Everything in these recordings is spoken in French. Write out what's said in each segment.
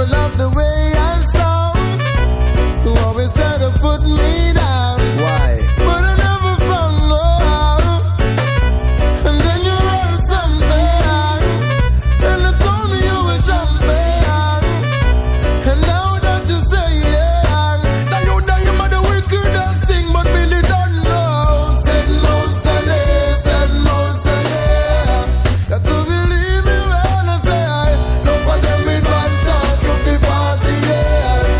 never loved the way I sound. You always try to put me down. Why? But I never found no how. And then you heard something, and they told me you were jumping. And now that you say yeah, now you are the wickedest thing, but Billy don't know. Said no, said yeah, said no, said yeah. Got to believe me when I say I don't for them with bad talk of the 40 years.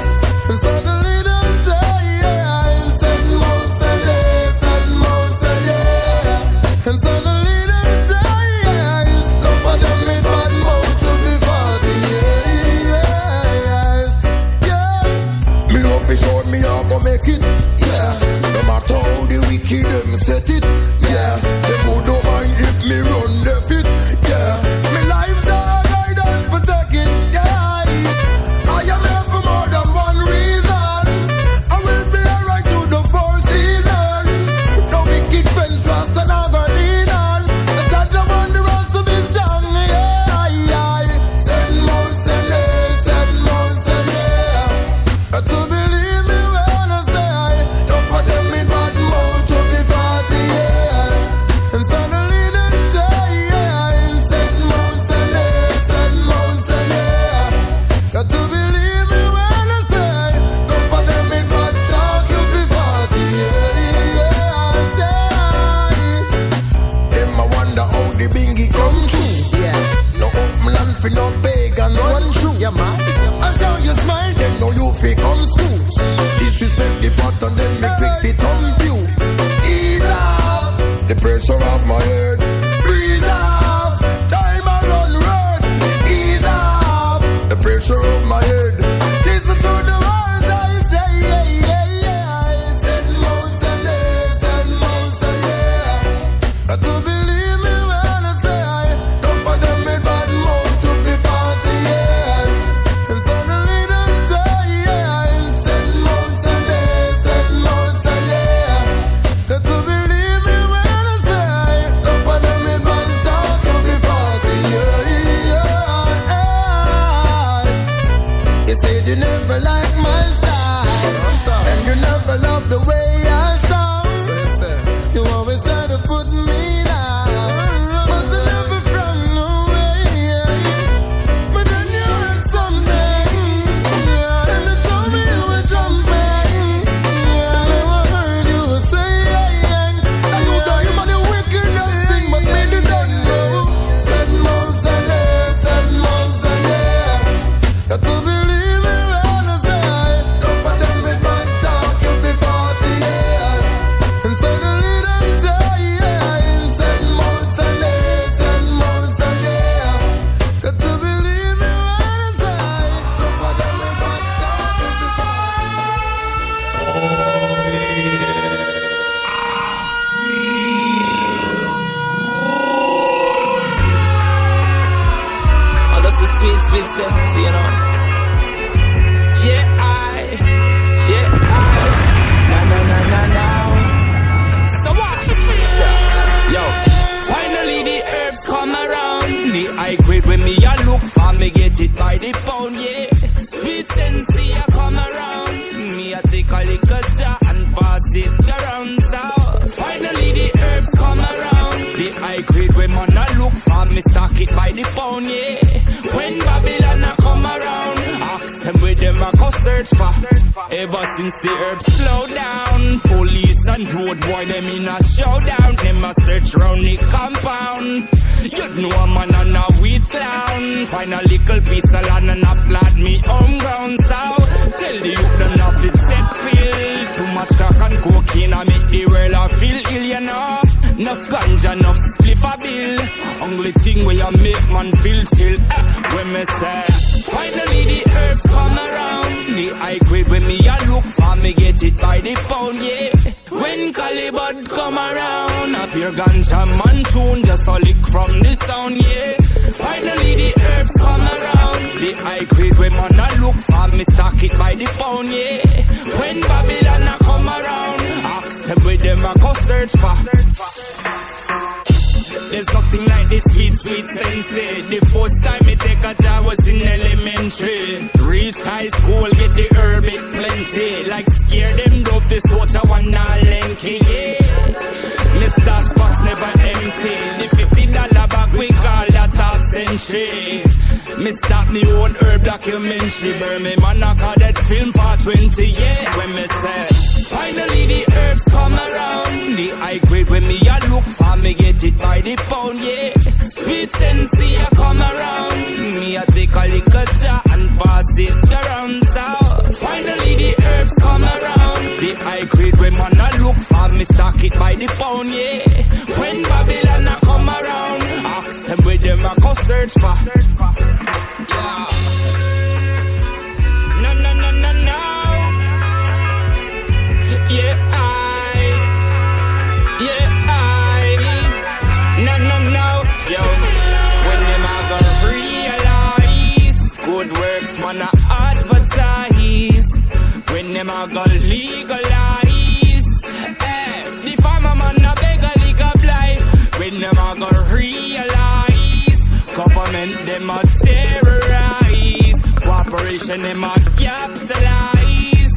And suddenly them say yeah, and said no, said yeah, said no, said yeah. And suddenly them say yeah, don't for them with bad mouth of the 40 years. Yeah. Me love me short, me I go make it. Yeah. No matter how the wicked them set it. Yeah. Them who don't mind if me run the pit. Yeah. Me life dog I don't protect it. Yeah. I am here for more than one reason. I will be alright through the 4 seasons. No wicked friends trust and I go lean on. The judge of one the rest of his strong. Yeah. Send more, send yeah, send more, send yeah. To believe me when I say I don't for them in bad mouth to be 40 years. And suddenly them say yeah, send more, send yeah, send more, send yeah. Got to believe me when I say don't for them in bad talk to be 40 years. Them I wonder how the bingy come true. Yeah. No open land for no pagan run through. Yeah man. I show you smile, then know you fake come school. Disrespect the pot and then make quick the thump you. Ease off the pressure of my head. Breathe off, time I run road. Ease off the pressure of my head. Listen to the words I say. Send more, send yeah, send more, send yeah. Got to believe me when I say I don't for them with bad mouth to be 40 years. And suddenly them say yeah, send more, send yeah, send more, send yeah. Got to believe me when I say I don't for them with bad talk to be 40 years. You said you never liked my style, and you never loved the way I sound. You always try to put me down, but you never from nowhere. But then you heard something, and they told me you were jumping. I never heard you were saying, and you thought you were the wickedest thing, but me didn't know. Said no, said yeah, said no, said yeah. Got to believe me when I say I don't for them with bad talk of the 40 years. And suddenly them say yeah, said more, said yeah, said more, said yeah. Got to believe me when I say I don't for them with bad talk of the 40 years. Oh, that's a sweet, sweet sense, you know. Yeah, now. So what? Yo, finally the herbs come around. The high grade when me a look for me get it by the pound, yeah. Sweet sensei a come around. Me a take a little jar and pass it around. So finally the herbs come around. The high grade when man a look for me stock it by the pound, yeah. When Babylon a come around, ask them where them a go search for. Ever since the herbs slow down, police and road boy them in a showdown. Them a search round the compound. You know a man and a weed clown. Find a little piece of land and applaud me home ground. So tell the youth them not fit set feel. Too much crack and cocaine I make the world a feel ill, you know. Enough ganja, enough spliff a bill. Only thing where you make man feel still. When me say finally the herbs come around. The high grade when me a look for me get it by the pound, yeah. When Calibut come around, a pure ganja man tune just a lick from the sound, yeah. Finally the herbs come around. The high grade when man a look for me stock it by the pound, yeah. When Babylon a come around, ask them where them a go search for. There's nothing like this sweet, sweet sensei. The first time me take a job was in elementary. high school, get the herb it plenty. Like scare them dope, this water one not lanky, yeah. Mr. Spock's never empty. The $50 bag we call that half century. Me stop me own herb documentary. Burn me man I call that film for 20, yeah. When me say, finally the herbs come around. The high grade when me a look for, me get it by the pound, yeah. Sweet sensei a come around. Me a take a little jar and pass it around, so finally the herbs come around. The high grade when man a look for, me stock it by the pound, yeah. When Babylon a come around, ask them where them a go search for. Yeah. No, no, no, no, no. Yeah, no, no, no. Yo, when them a go realize good works man a advertise. When them a go legalize, the farmer man a beg a lick of life. When them a go realize government them a terrorize, cooperation them a capitalize,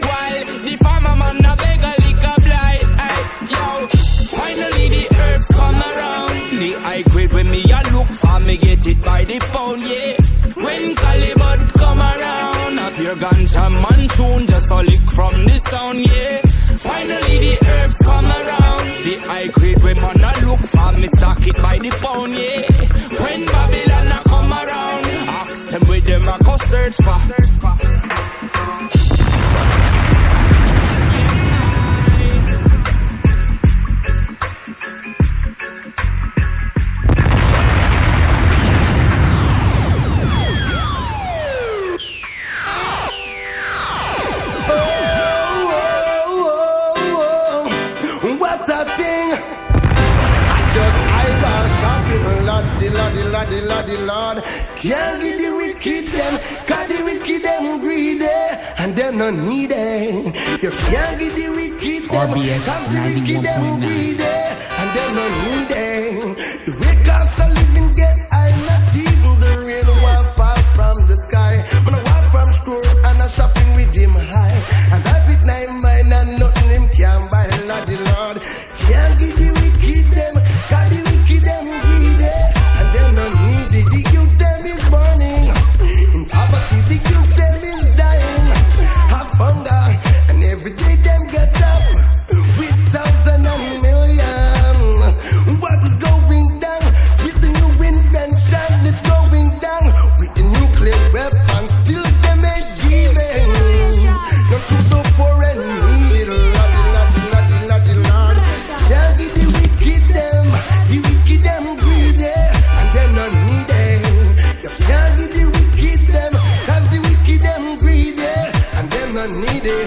while the farmer man a beg a lick of life. Yo, finally the herbs come around. The high grade when me a look for, me get it by the pound, yeah. When Calibut come around, up your ganja man tune, just a lick from the sound, yeah. Finally the herbs come around. The high grade when man a look for, me stock it by the pound, yeah. When Babylon a come around, ask them where them a go search for. Lord, can't give the wicked them, cause the wicked them greedy, and them not needy. You can't give the wicked them, cause the wicked them greedy, and them not needy. The wicked so living get high, not even the rain will fall from the sky. When I walk from school and I shopping with him high, and I fit 9 mine and nothing him can buy. Lord, can't give the wicked them, cause the wicked them greedy, and them not needy. The youth them is burning in poverty, the youth them is dying of hunger, and every day them get up with thousands and millions. What is going down with the new invention? It's going down with the nuclear weapons. Still them ain't giving. Not to the poor and needy, Lord. Can't give the wicked them greedy, and them not needy. You can't give the wicked them, cause the wicked them greedy, and them not needy.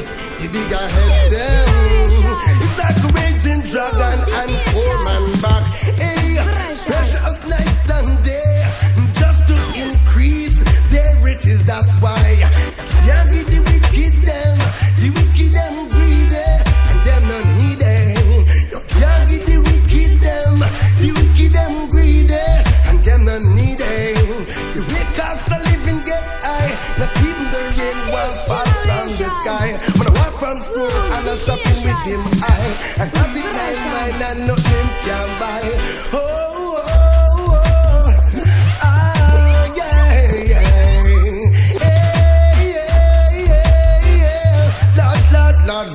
The bigger heads them. It's like a raging dragon and poor man back. Hey, precious night and day, just to increase their riches. That's why you can't give the wicked them greedy, and them not needy. You can't give the wicked them greedy, and them not needy. The wicked so living get high, not even the rain will fall from the sky. When I walk from school and I'm shopping with him high, and happy night mine and nothing can buy. Oh, oh, oh, ah, yeah, yeah,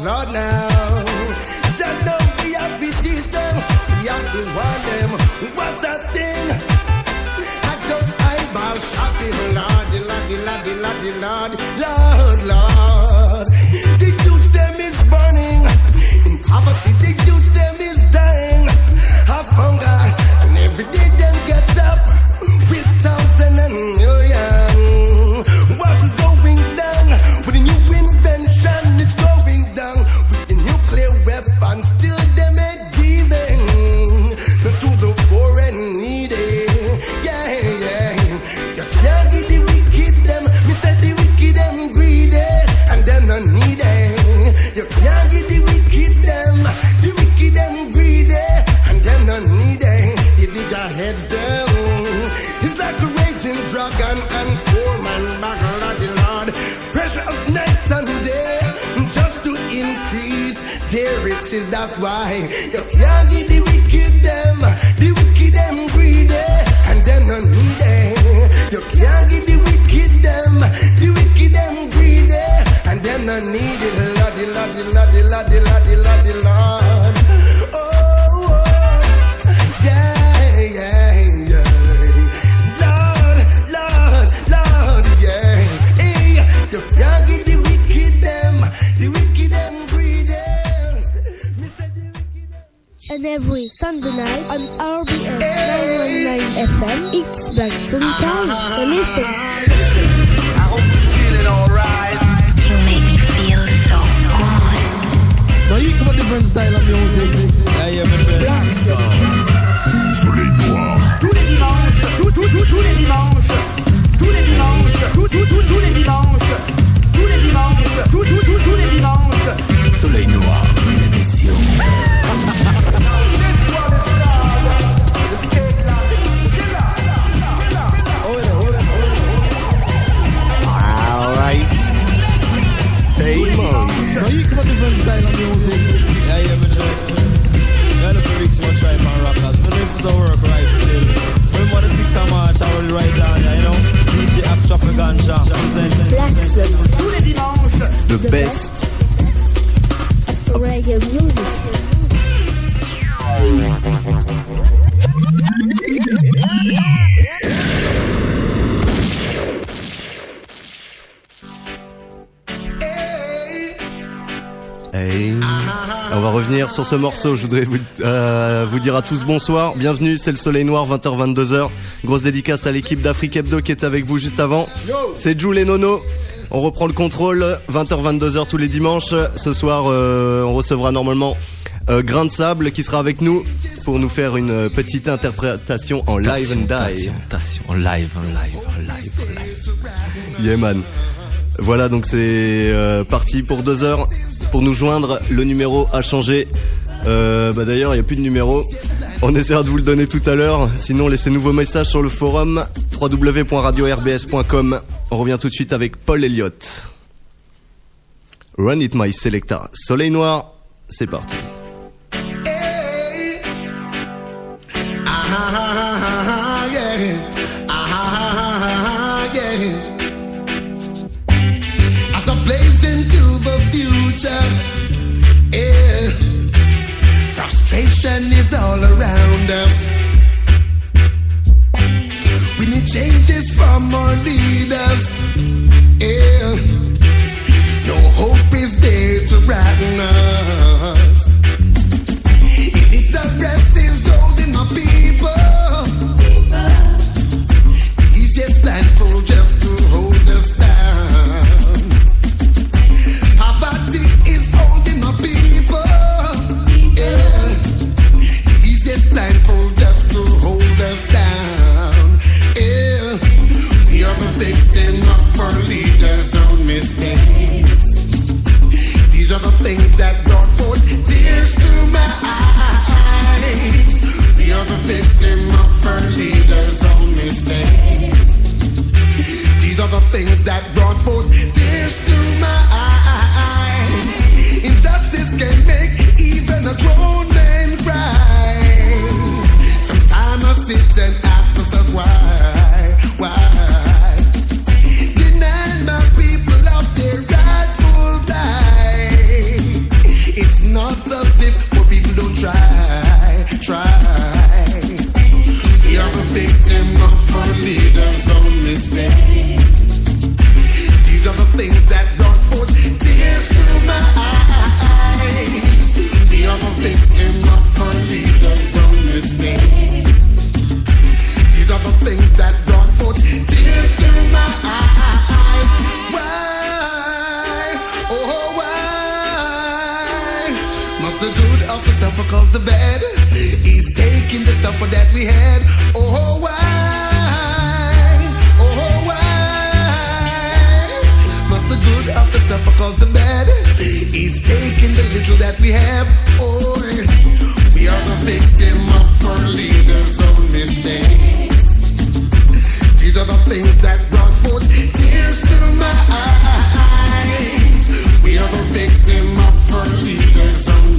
Lord now. Just know we have to teach them, we have to warn them. What that thing? I just eyeball shopping, Lord. The youth them is burning in poverty. The youth them is dying of hunger, and every day them get up with thousands and millions. What is going down with the new invention? It's going down with the nuclear weapons. Still them ain't giving to the poor and needy. Yeah, yeah. You can't give the wicked them. Me said the wicked them greedy, and them not needy. You can't give the wicked them their riches. That's why you can't give the wicked them greedy, and them not needy. You can't give the wicked them greedy, and them not needy. Lordy, Lordy, Lordy, Lordy, Lordy, Lordy, Lord. Oh, yeah, yeah, yeah. Lord, Lord, Lord, yeah. Hey, you can't give the wicked them greedy. And every Sunday night on RBS 919 FM, it's Black Sun Time. So listen. I hope you're feeling alright. You make me feel so good. Now you come a different style of music. Black Sun. Soleil Noir. Tous les dimanches, tous les dimanches, tous les dimanches, tous les dimanches, tous les dimanches, tous les dimanches. Soleil Noir, l'émission. Alright. Hey, man. Now you come a different style of music. Yeah, but I look for Rick's much try and rock us. But if it don't work right still. Remember the 6th of March, I will write down, you know. DJ Extravaganza. Black Sun. Tous les dimanches. The best. Reggae music. Hey. On va revenir sur ce morceau. Je voudrais vous dire à tous bonsoir. Bienvenue, c'est le Soleil Noir, 20h, 22h. Grosse dédicace à l'équipe d'Afrique Hebdo qui était avec vous juste avant. C'est Jules et Nono. On reprend le contrôle, 20h, 22h tous les dimanches. Ce soir, on recevra normalement Grain de Sable qui sera avec nous pour nous faire une petite interprétation en live and die. En live. Yeah man. Voilà, donc c'est parti pour 2 heures. Pour nous joindre, le numéro a changé. D'ailleurs, il n'y a plus de numéro. On essaiera de vous le donner tout à l'heure. Sinon, laissez-nous vos messages sur le forum www.radio-rbs.com. On revient tout de suite avec Paul Elliott. Run it my selecta. Soleil Noir, c'est parti. As I blaze into the future, yeah, frustration is all around us. We need changes from our leaders, yeah. No hope is there to brighten us. Illiteracy is holding my people. Easiest blindfold just to hold us down. Poverty is holding my people. Yeah. Easiest blindfold just to hold us down. Yeah. We are the victim of our leaders' own mistakes. These are the things that brought forth tears to my eyes. We are the victim of our leaders' own mistakes. These are the things that brought forth tears to my eyes. Injustice can make even a grown man cry. Sometimes I sit and ask myself why? Denying my people of their rightful right. It's not as if poor people don't try. We are the victim of our leaders' own mistakes. These are the things that brought forth tears to my eyes. We are the victim of our leaders' own mistakes. These are the things that brought forth tears to my eyes. Why? Oh, why must the good of the suffer cause the bad? He's taking the supper that we had. Oh, why? Oh, why must the good of the suffer cause the bad? He's taking the little that we have. Oh, we are the victim of our leaders' own mistakes. These are the things that brought forth tears to my eyes. We are the victim of our leaders' own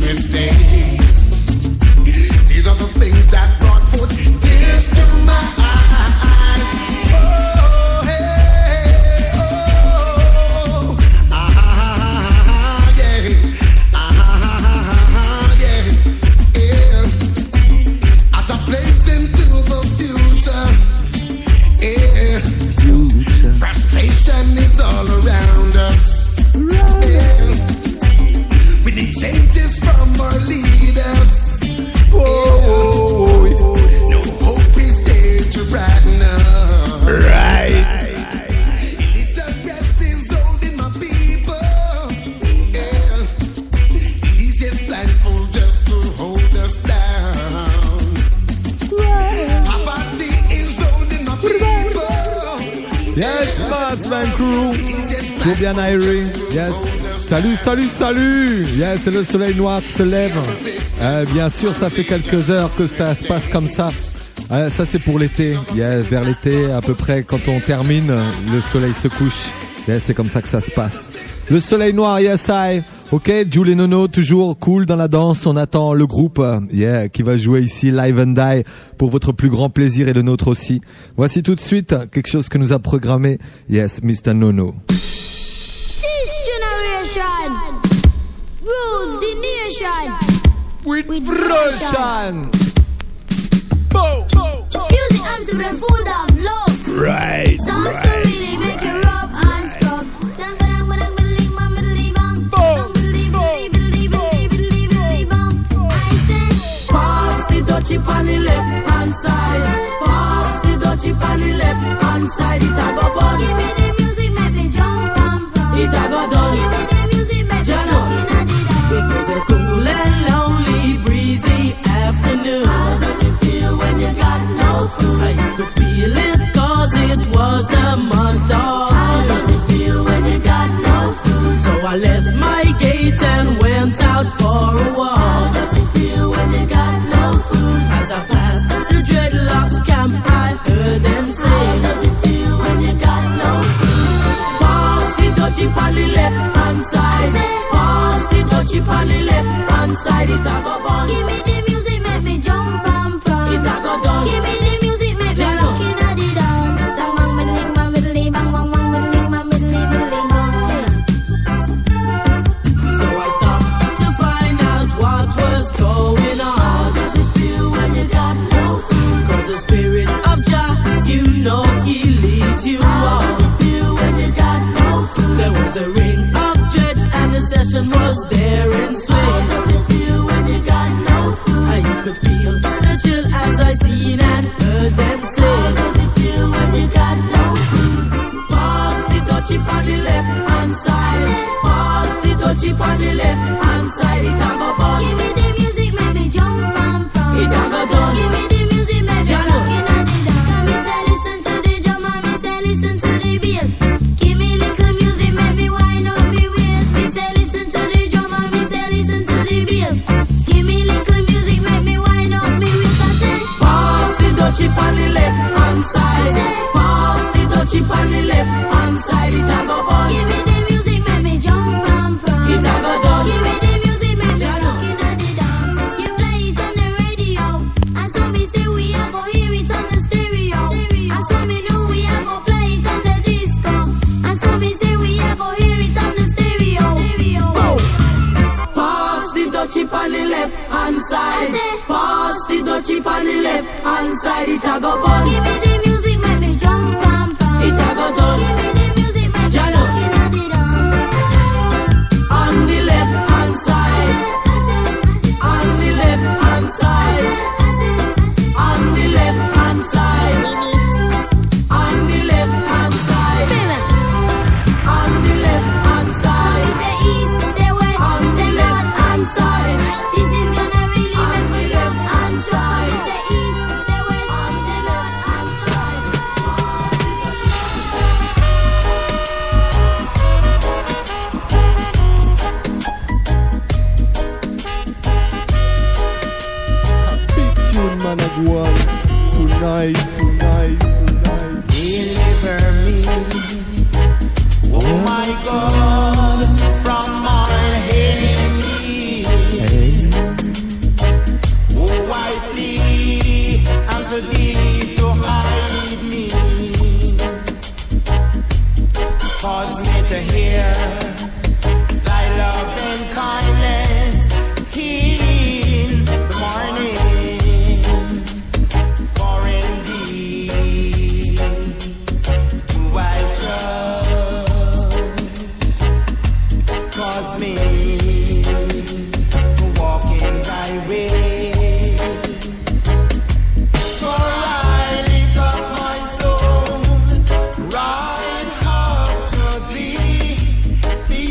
Toujours bien Irie, yes. Salut, salut, salut. Yes, c'est le soleil noir qui se lève. Bien sûr, ça fait quelques heures que ça se passe comme ça. Ça c'est pour l'été. Yes, vers l'été, à peu près quand on termine, le soleil se couche. Yes, c'est comme ça que ça se passe. Le soleil noir, yes I. Ok, Jules et Nono, toujours cool dans la danse. On attend le groupe qui va jouer ici, Live and Die, pour votre plus grand plaisir et le nôtre aussi. Voici tout de suite quelque chose que nous a programmé, yes, Mr. Nono. This generation rules the nation with Russian. Music arms to the full of love. Right. Songs to really make you rub and scrub. Chip on the left hand side. Pass the dutch chip on the left hand side. It a go bun. Give me the music, make me jump and from. It a go done. Give me the music, make me looking at it. It was a cool and lonely, breezy afternoon. How does it feel when you got no food? I could feel it 'cause it was the month of June. How does it feel when you got no food? So I left my gate and went out for a walk. How does it feel when you got no food? As I passed the dreadlocks camp, I heard them say, how does it feel when you got no food? Pass the dutchie on the left hand side. Pass the dutchie on the left hand side. It a go bun. Give me the music, make me jump and from. It a go done. Give me the music, make me looking at it down. Bang bang middling, bang middling, bang bang bang middling, bang middling, middling bang. So I stopped to find out what was going on. How does it feel when you got no food? 'Cause the spirit of Jah, you know he leads you How on. does it feel when you got no food? There was a ring of jets and the session was there in swing. How does it feel when you got no food? I could feel the chill as I seen and heard them say, how does it feel when you got no food? Pass the dutchie on the left hand side. Pass the dutchie on the left hand side. It a go bun. Give me the music, make me jump and from. It a go done. Give me the music, make me Jano. looking at it down. Me say listen to the drum and me say listen to the bass. Give me little music, make me wind up me waist. Me say listen to the drum and me say listen to the bass. Give me little music, make me wind up me waist. I say Pass the dutchie on the left hand side. Pass the dutchie on the left hand side. It a go bun. give me the music, make me jump and from. It a go done. Give me the music, make me Jano. looking at it down. You play it on the radio, and so me say we a go hear it on the stereo. And so me know we a go play it on the disco. And so me say we a go hear it on the stereo. Pass the dutchie on the left hand side. Pass the dutchie on the left hand side. It a go bun. Give me the music, make me jump and from. It a go done. Give me the music, make me Jano. looking at it down. On the left hand side. On the left hand side. On the left hand side. On the left hand side. On the left hand side. Say east, say west, On the say left north hand and side. south. This is gonna really On make me the love left and hand side. Say east, say west, On the say left north hand and side. Big tune man a go on. Tonight. Deliver me, oh my God, from my enemies. Oh, I flee unto thee to hide me. Cause me to hear thy love and kindness in the morning. For indeed do I trust. Cause me to walk in thy way. For I lift up my soul right up to thee.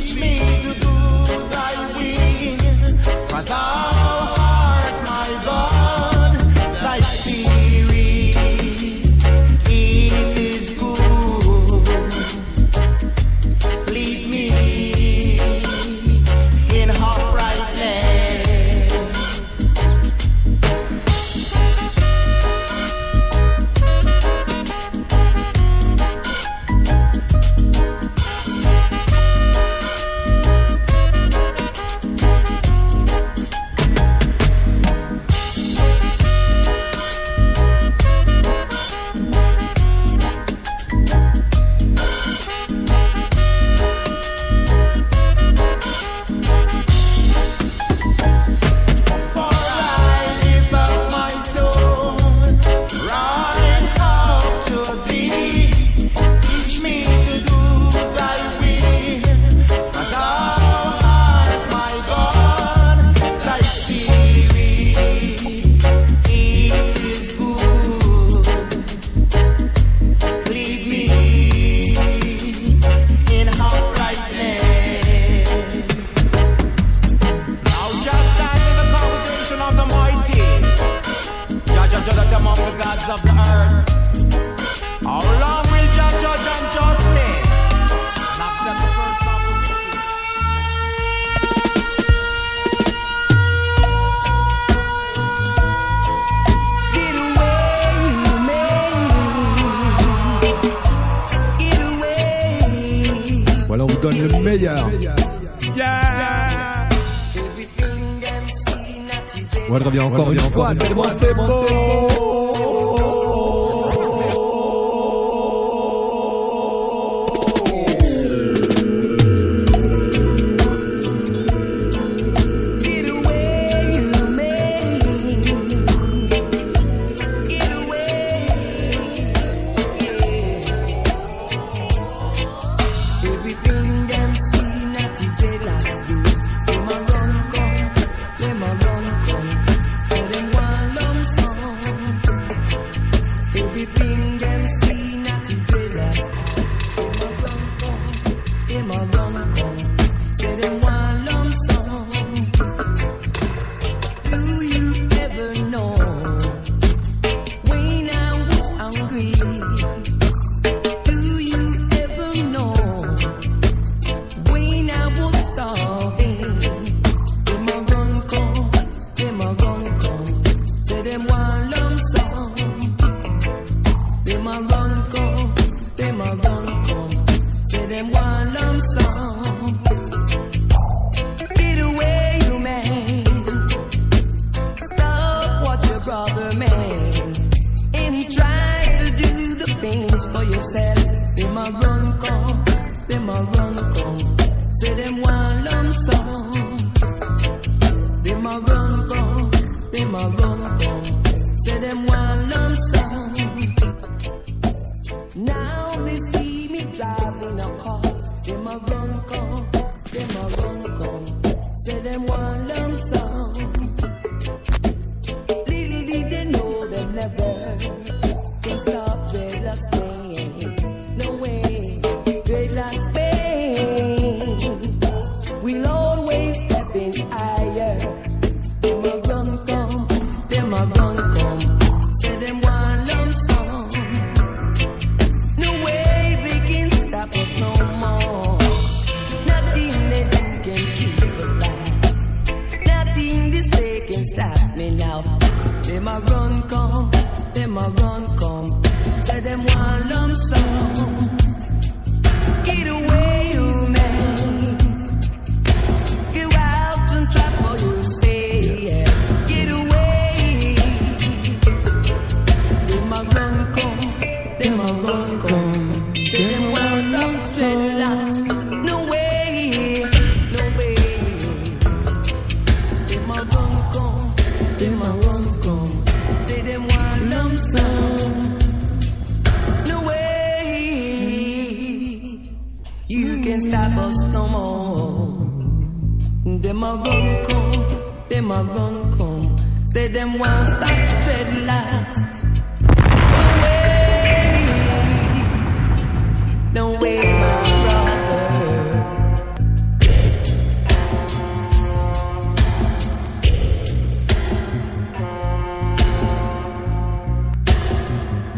vous donne le meilleur. On revient encore une fois, tellement c'est beau.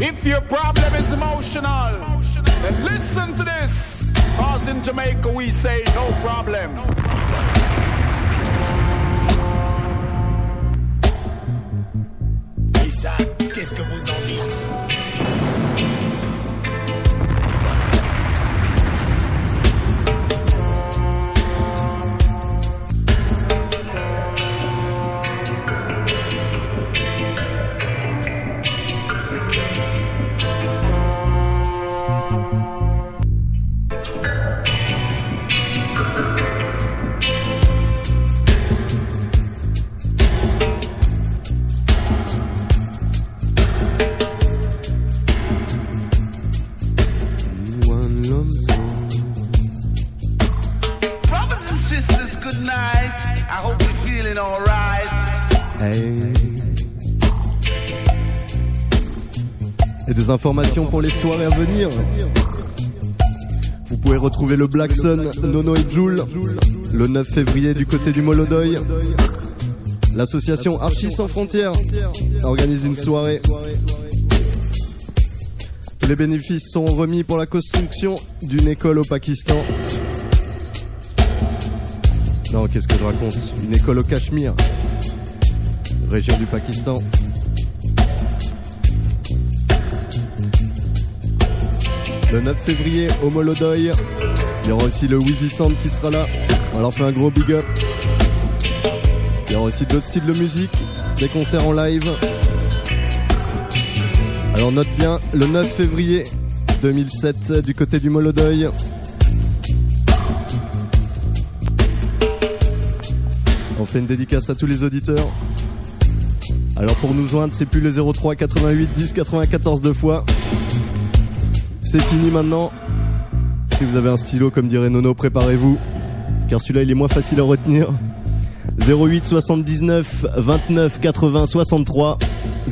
If your problem is emotional, then listen to this. Cause in Jamaica we say no problem. Et ça, qu'est-ce que vous en dites? Et des informations pour les soirées à venir. Vous pouvez retrouver le Black Sun, Nono et Joule le 9 février du côté du Molodoy. L'association Archis sans frontières organise une soirée. Tous les bénéfices sont remis pour la construction d'une école au Pakistan. Non, qu'est-ce que je raconte? Une école au Cachemire, région du Pakistan. Le 9 février au Molodoy. Il y aura aussi le Wheezy Sound qui sera là. On leur fait un gros big up. Il y aura aussi d'autres styles de musique, des concerts en live. Alors note bien, le 9 février 2007 du côté du Molodeuil. On fait une dédicace à tous les auditeurs. Alors pour nous joindre, c'est plus le 03 88 10 94 deux fois. C'est fini maintenant. Si vous avez un stylo, comme dirait Nono, préparez-vous. Car celui-là, il est moins facile à retenir. 08 79 29 80 63.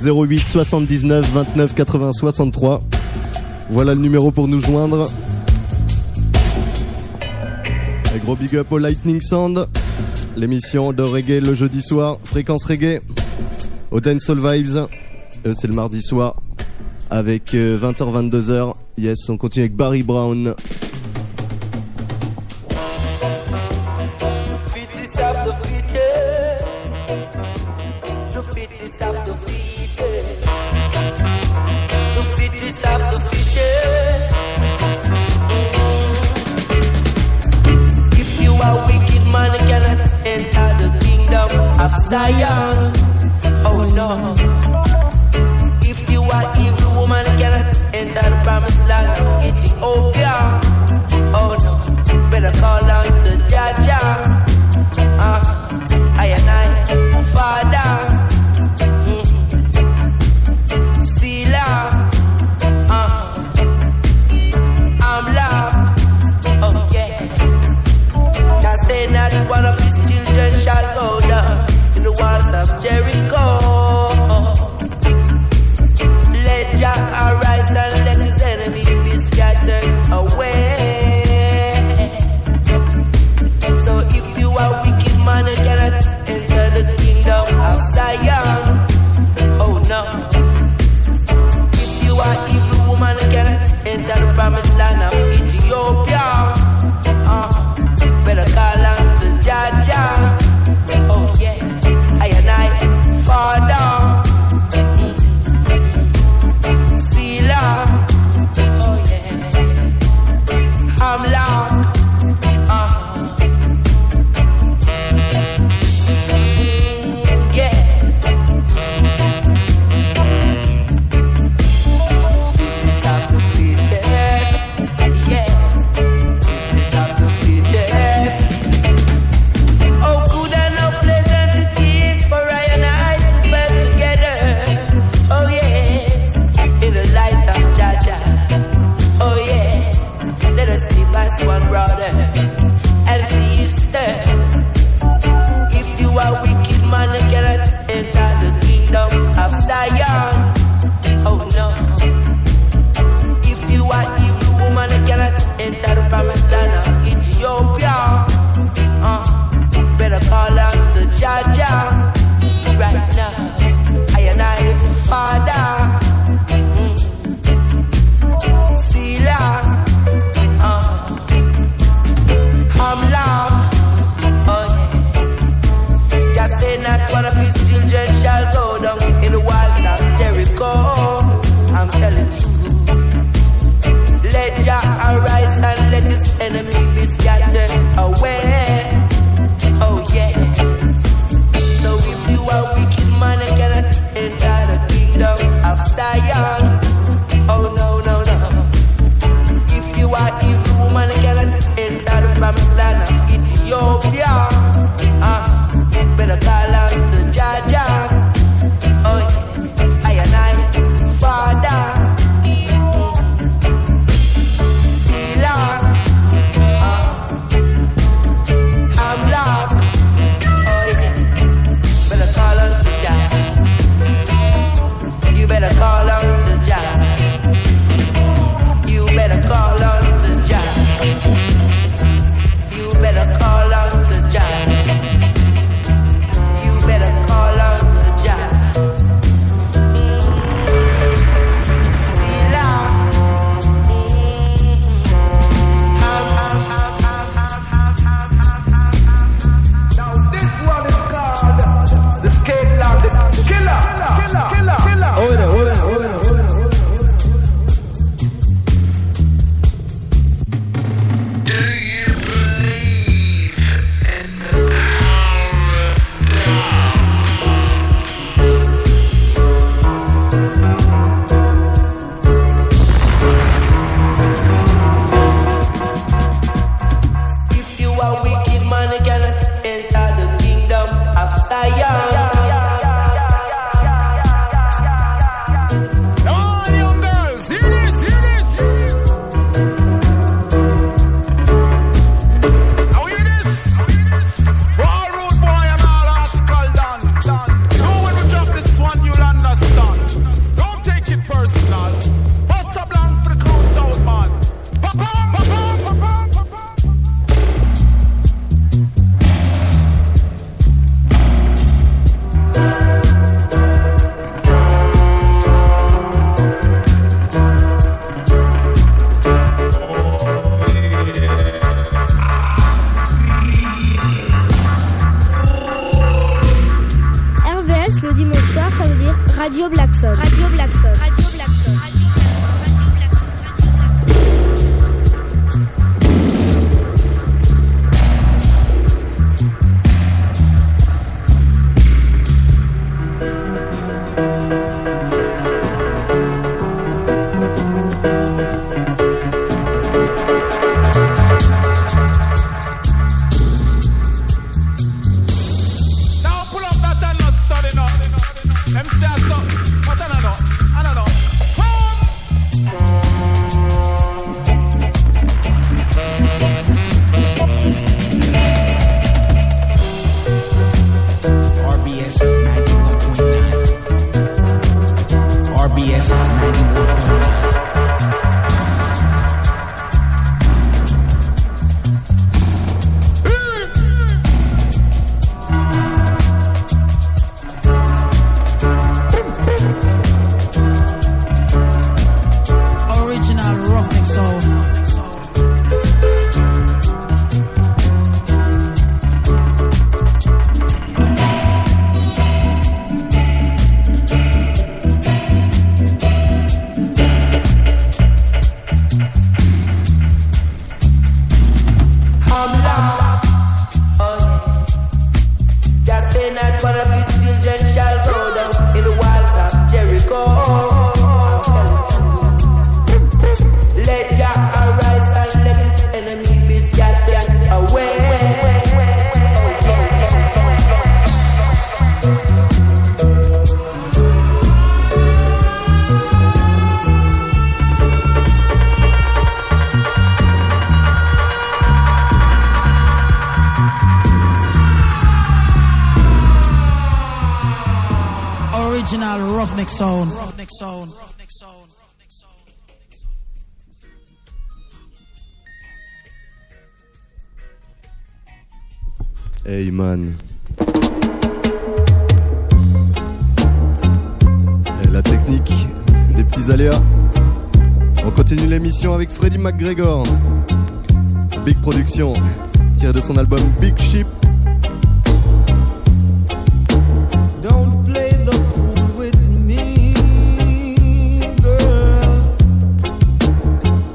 08 79 29 80 63. Voilà le numéro pour nous joindre. Un gros big up au Lightning Sound. L'émission de reggae le jeudi soir. Fréquence reggae. Au Dancehall Vibes. C'est le mardi soir. Avec 20h 22h. Yes, on continue avec Barry Brown. Zion, oh no. If you are evil woman, cannot enter the promised land of Ethiopia. Oh no, better call out to Jaja. I and I, Father. Sila, I'm locked. Oh yeah. Just say not one of his children shall go down in the walls of Jericho. Let Jah arise and let his enemy be scattered away. So if you are wicked man, you cannot enter the kingdom of Zion. Oh no. If you are evil woman, you cannot enter the promised land of Ethiopia. Better call on to Jah Jah. Oh yeah. I and I, Father. Radio Blackson. Radio Blackson. Radio Blackson. Hey man. Et la technique, des petits aléas. On continue l'émission avec Freddie McGregor. Big Production, tiré de son album Big Ship. Don't play the fool with me, girl.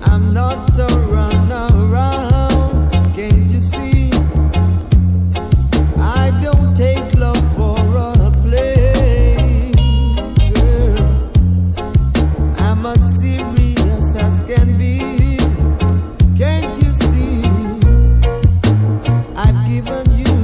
I'm not a runaround, can't you see? I don't take love for a play, girl. I'm as serious as can be, can't you see? I've given you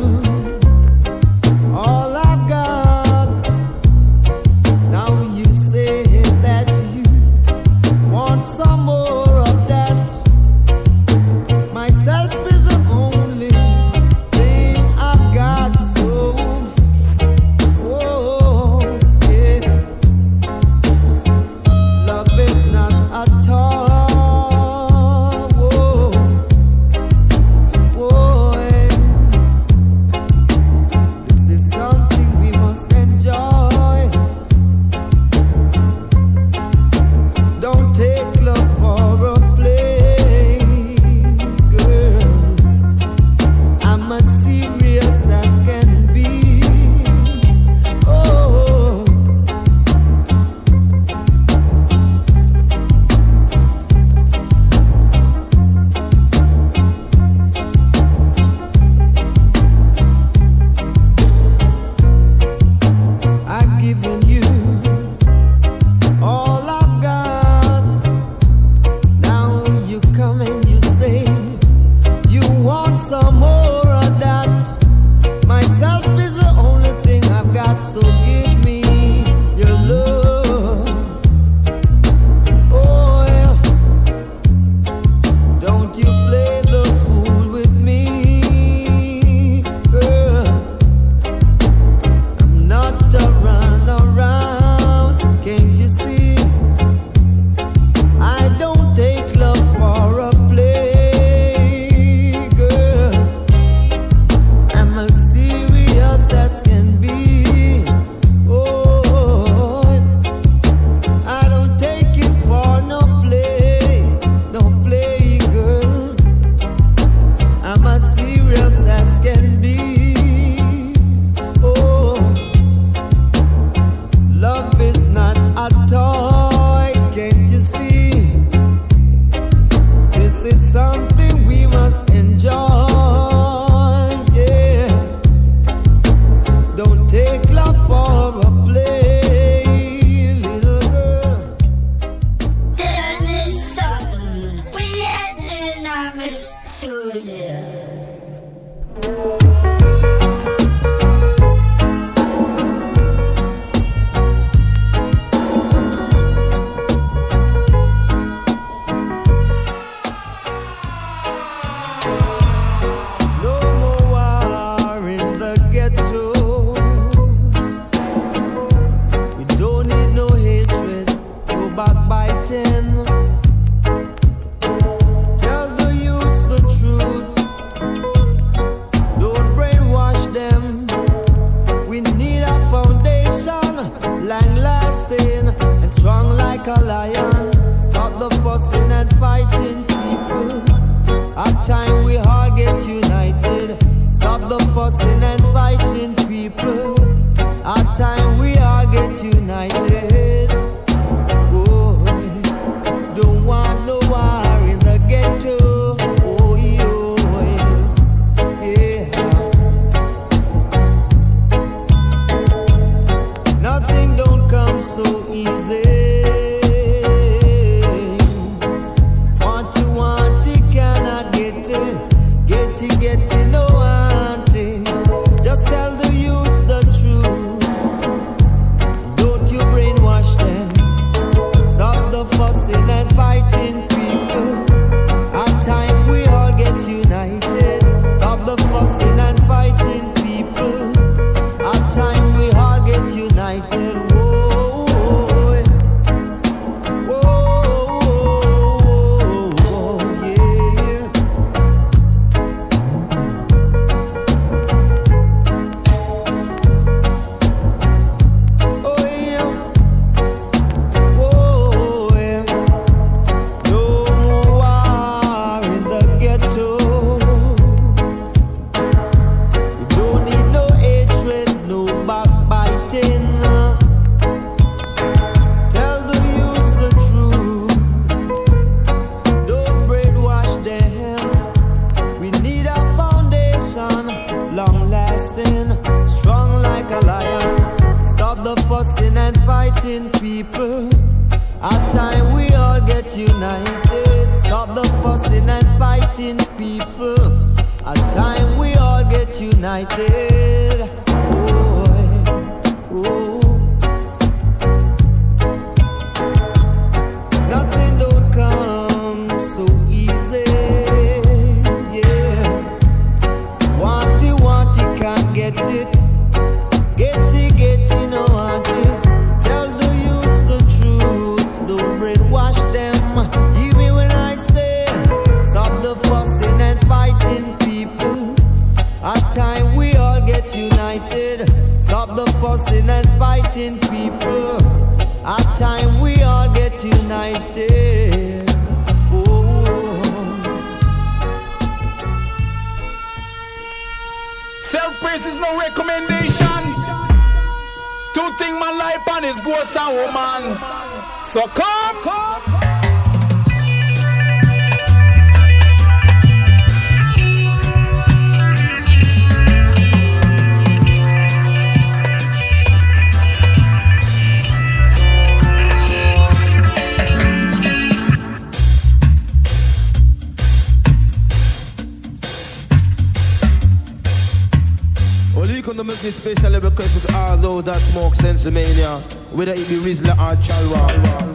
Whether it be Rizla or Chalwa.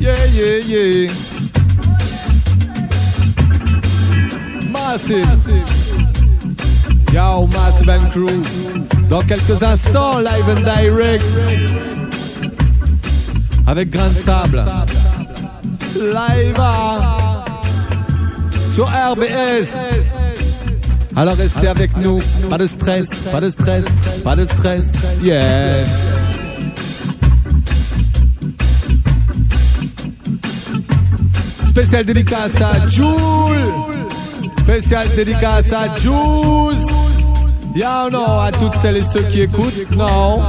Yeah. Massive. Yo, Massive and Crew. Dans quelques instants, live and direct. Avec Grain de Sable. Live sur RBS. Alors restez avec nous. Pas de stress, pas de stress, pas de stress. Yeah. Spécial dédicace à Jules. Spécial dédicace à Juice. Y'a non à toutes celles et ceux qui écoutent. Non.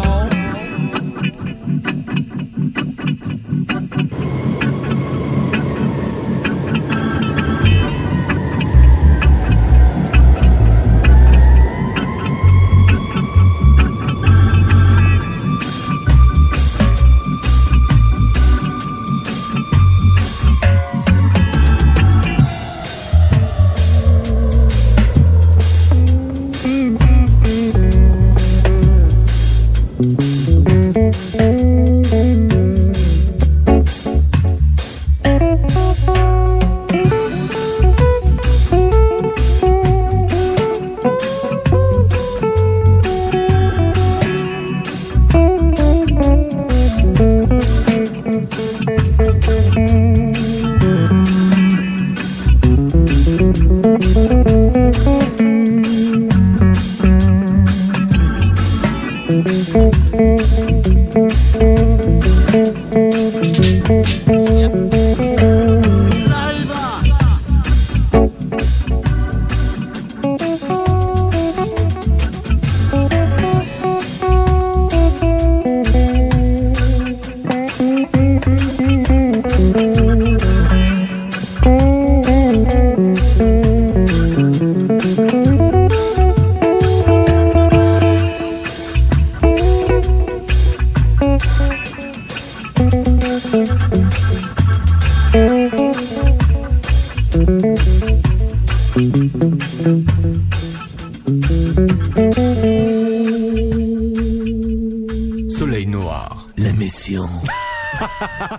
Soleil Noir, l'émission.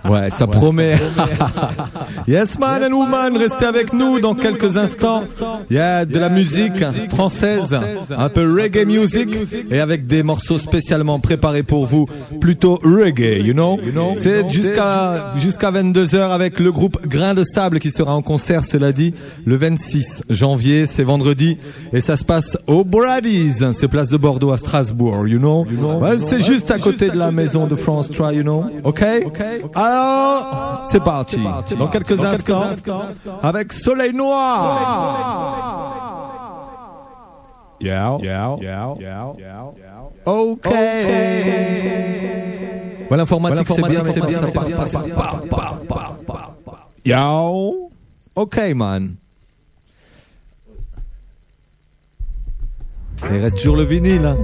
Ouais, ça promet. Yes man and woman, restez avec nous dans quelques instants. Il y a de la musique française, un peu reggae music, et avec des morceaux spécialement préparés pour vous, plutôt reggae, you know. C'est jusqu'à 22h avec le groupe Grain de Sable qui sera en concert, cela dit, le 26 janvier, c'est vendredi, et ça se passe au Brady's, c'est place de Bordeaux à Strasbourg, you know. Ouais, c'est juste à côté de la maison de France 3, you know. Ok? Alors, c'est parti. Dans quelques instants, avec Soleil Noir. Yeah. Ok. Voilà, l'informatique, c'est bien, c'est bien. Yo. Ok, man. Il reste toujours le vinyle, hein.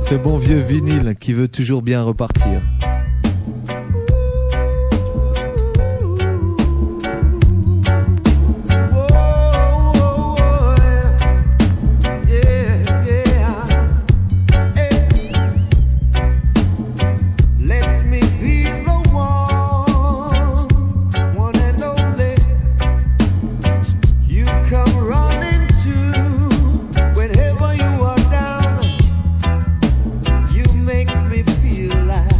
Ce bon vieux vinyle qui veut toujours bien repartir. Make me feel like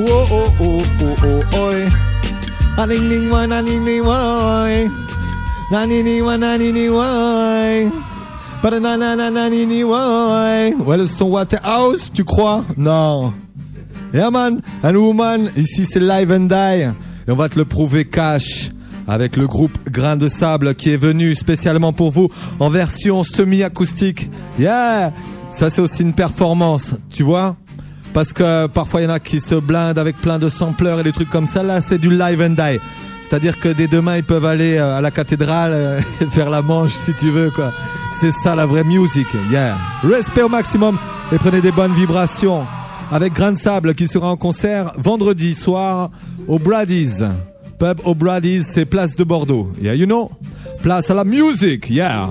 Oh oh oh oh oh oi. Aning ning wa naning ning woi. Nani ni wa nani ni woi. Padanananani ni woi. Ouais, le son Waterhouse, tu crois? Non. Yeah man, and woman, ici c'est Live and Die. Et on va te le prouver cash. Avec le groupe Grain de Sable qui est venu spécialement pour vous en version semi-acoustique. Yeah! Ça c'est aussi une performance, tu vois? Parce que parfois il y en a qui se blindent avec plein de sampleurs et des trucs comme ça. Là c'est du Live and Die. C'est-à-dire que dès demain ils peuvent aller à la cathédrale et faire la manche si tu veux quoi. C'est ça la vraie musique. Yeah! Respect au maximum et prenez des bonnes vibrations. Avec Grain de Sable qui sera en concert vendredi soir au Brady's. Pub au Brady's, c'est place de Bordeaux. Yeah, you know? Place à la musique, yeah!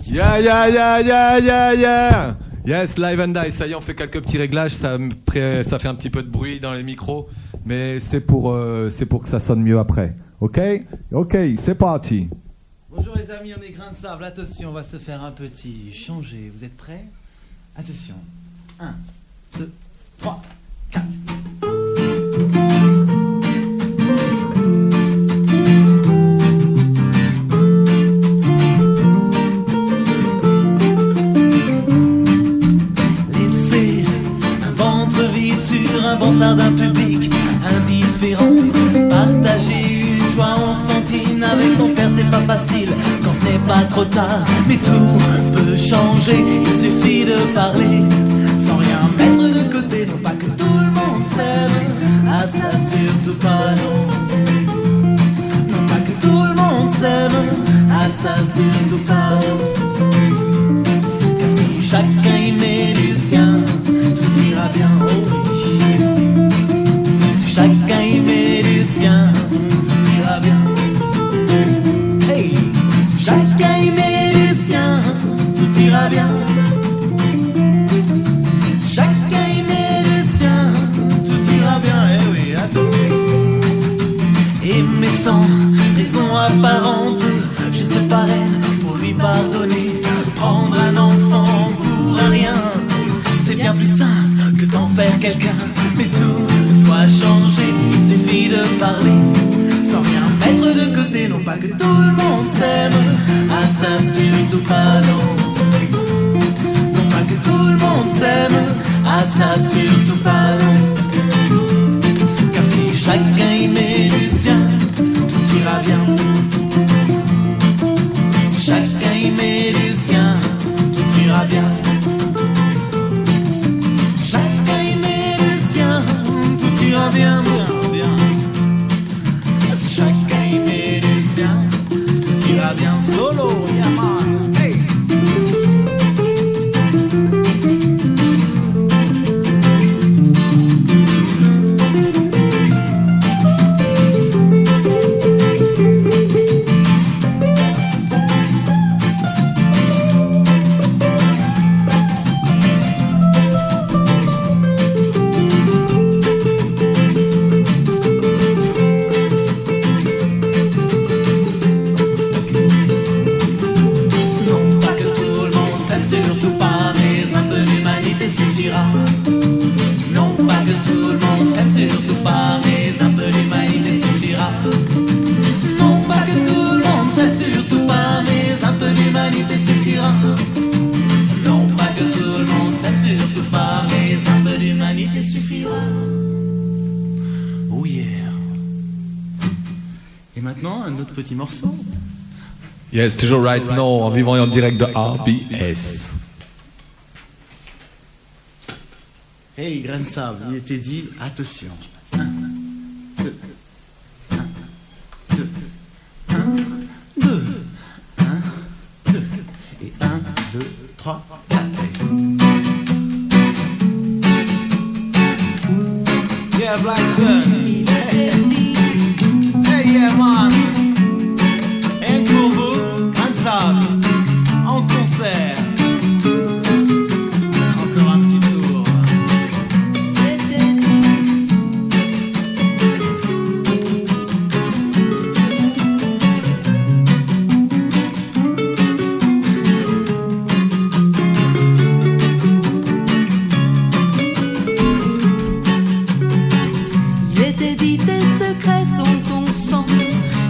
Yeah, yeah, yeah, yeah, yeah, yeah. Yes, Live and Die. Ça y est, on fait quelques petits réglages. Ça fait un petit peu de bruit dans les micros, mais c'est pour que ça sonne mieux après. Ok, ok, c'est parti. Bonjour les amis, on est Grain de Sable. Attention, on va se faire un petit changer. Vous êtes prêts? Attention. 1, 2, 3, 4. Un bon star d'un public indifférent. Partager une joie enfantine avec son père, c'est pas facile quand ce n'est pas trop tard. Mais tout peut changer, il suffit de parler sans rien mettre de côté. Non pas que tout le monde s'aime, ah ça surtout pas non. Non pas que tout le monde s'aime, ah ça surtout pas non. Car si chacun y met du sien, tout ira bien, oh oui. Chacun y met du sien, tout ira bien. Hey, chacun y met du sien, tout ira bien. Chacun y met du sien, tout ira bien. Eh oui, attention. Aimer sans raison apparente, juste par elle pour lui pardonner. Prendre un enfant pour un rien, c'est bien plus simple que d'en faire quelqu'un. Mais tout doit changer, il suffit de parler sans rien mettre de côté. Non pas que tout le monde s'aime, ah ça surtout pas non. Non pas que tout le monde s'aime, ah ça surtout pas non. Car si chacun y met du sien, tout ira bien. Si chacun y met du sien, tout ira bien. Bien, bien, bien. Si chacun y met du sien, tout ira bien. Solo, yeah man. Hey. Petit morceau. Yes, toujours right now, en vivant et en direct de RBS. Hey, Grain de Sable, il était dit, attention. 1, 2, 1, 2, 1, 2, 1, 2, et 1, 2, 3, 4. Yeah, Black Sun. Hey, yeah, man. And pour vous, Grain de Sable. secrets sont ton sang,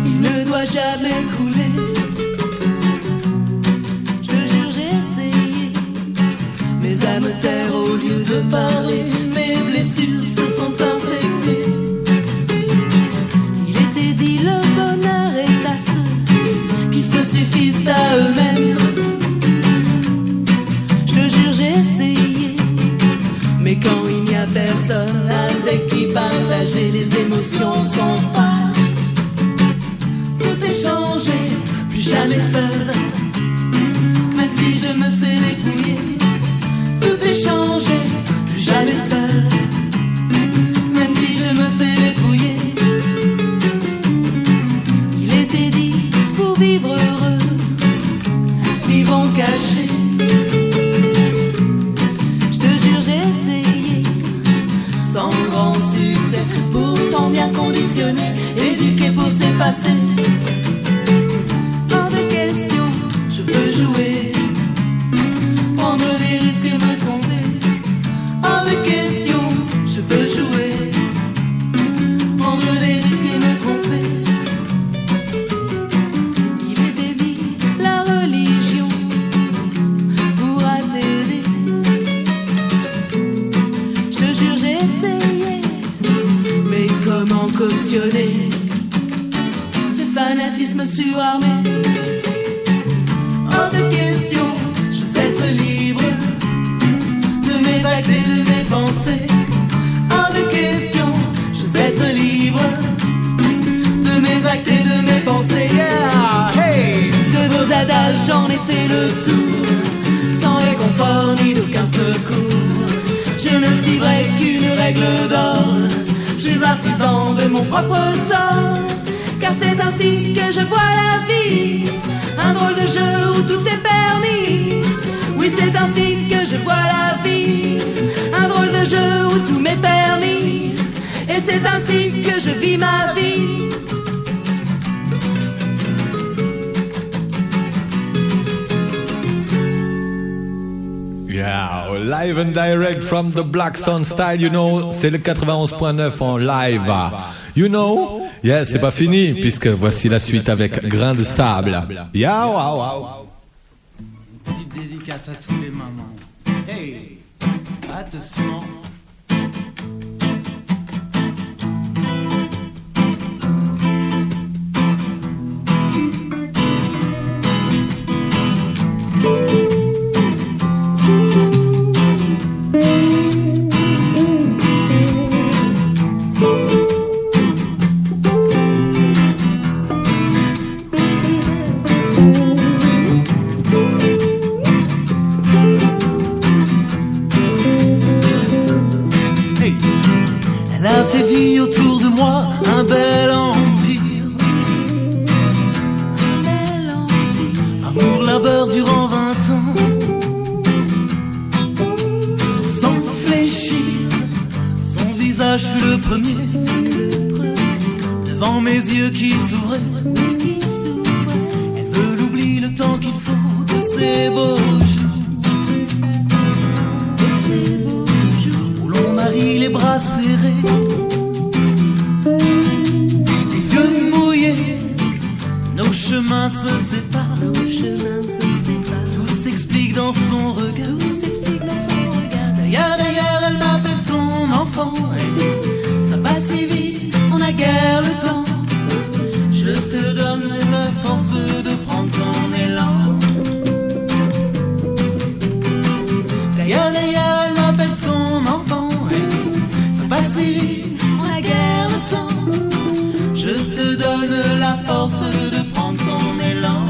il ne doit jamais couler. Je te jure, j'ai essayé, mes âmes terre au lieu de parler, mes blessures se sont infectées. Il était dit le bonheur est à ceux qui se suffisent à eux-mêmes. Je te jure, j'ai essayé, mais quand il n'y a personne avec qui partager, les émotions sont fades. Tout est changé, plus jamais seul, même si je me fais dépouiller. Tout est changé, plus jamais seul, même si je me fais dépouiller. Il était dit, pour vivre heureux, vivons cachés. Je te jure, j'ai essayé, sans grand succès, pourtant bien conditionné, éduqué pour s'effacer. Hors de question, je veux jouer, prendre des risques et me tromper. Hors de question, je veux jouer, prendre des risques et me tromper. Il était dit, la religion pourra t'aider. Je te jure, j'ai essayé, mais comment cautionner ces fanatismes surarmés? Hors de question, je veux être libre de mes actes et de mes pensées. Hors de question, je veux être libre de mes actes et de mes pensées. Yeah, hey. De vos adages, j'en ai fait le tour, sans réconfort ni d'aucun secours. Je ne suivrai qu'une règle d'or, je suis artisan de mon propre sort, car c'est ainsi que je vois la vie, un drôle de jeu où tout est permis. Oui, c'est ainsi que je vois la vie, un drôle de jeu où tout m'est permis. Et c'est ainsi que je vis ma vie. Yeah, live and direct from the Black Sound Style, you know, c'est le 91.9 en live. You know, yeah, c'est pas fini, puisque voici la suite avec Grain de Sable. Yeah, wow, wow. Petite dédicace à tous les mamans. Hey, attention. Elle a fait vie autour de moi un bel empire. Amour, labeur durant 20 ans, sans fléchir, son visage fut le premier, devant mes yeux qui s'ouvraient. Elle veut l'oubli, le temps qu'il faut de ces beaux jours où l'on marie les bras serrés, les yeux mouillés, nos chemins se séparent. Tout s'explique dans son regard. D'ailleurs, elle m'appelle son enfant. Ça passe si vite, on n'a guère le temps. Je te donne la force de prendre ton élan. D'ailleurs, elle m'appelle son enfant. Ça passe si vite, on n'a guère le temps. Je te donne la force de prendre ton élan.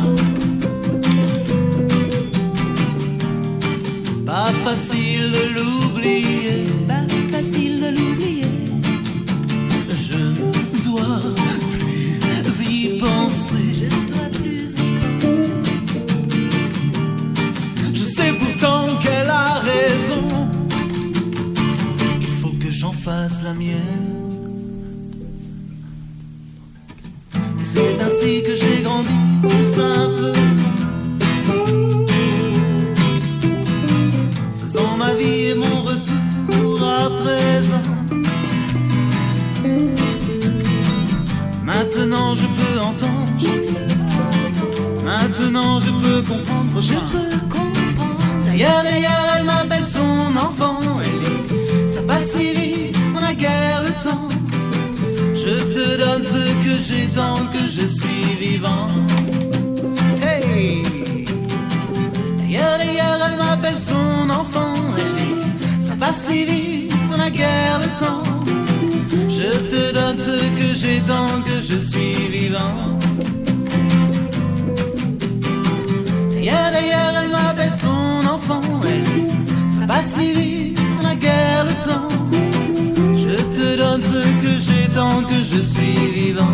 Pas facile de l'oublier. Pas facile de l'oublier. Je ne dois plus y penser. Je ne dois plus y penser. Je sais pourtant qu'elle a raison. Il faut que j'en fasse la mienne. Et c'est ainsi que peux comprendre, je peux comprendre. D'ailleurs, elle m'appelle son enfant. Ça passe si vite, on a guère le temps. Je te donne ce que j'ai tant que je suis vivant. Hey! D'ailleurs, elle m'appelle son enfant. Ça passe si vite, on a guère le temps. Je te donne ce que j'ai tant que je suis vivant. D'ailleurs, elle m'appelle son enfant. Ça passe si vite, on a guère le temps. Je te donne ce que j'ai tant que je suis vivant.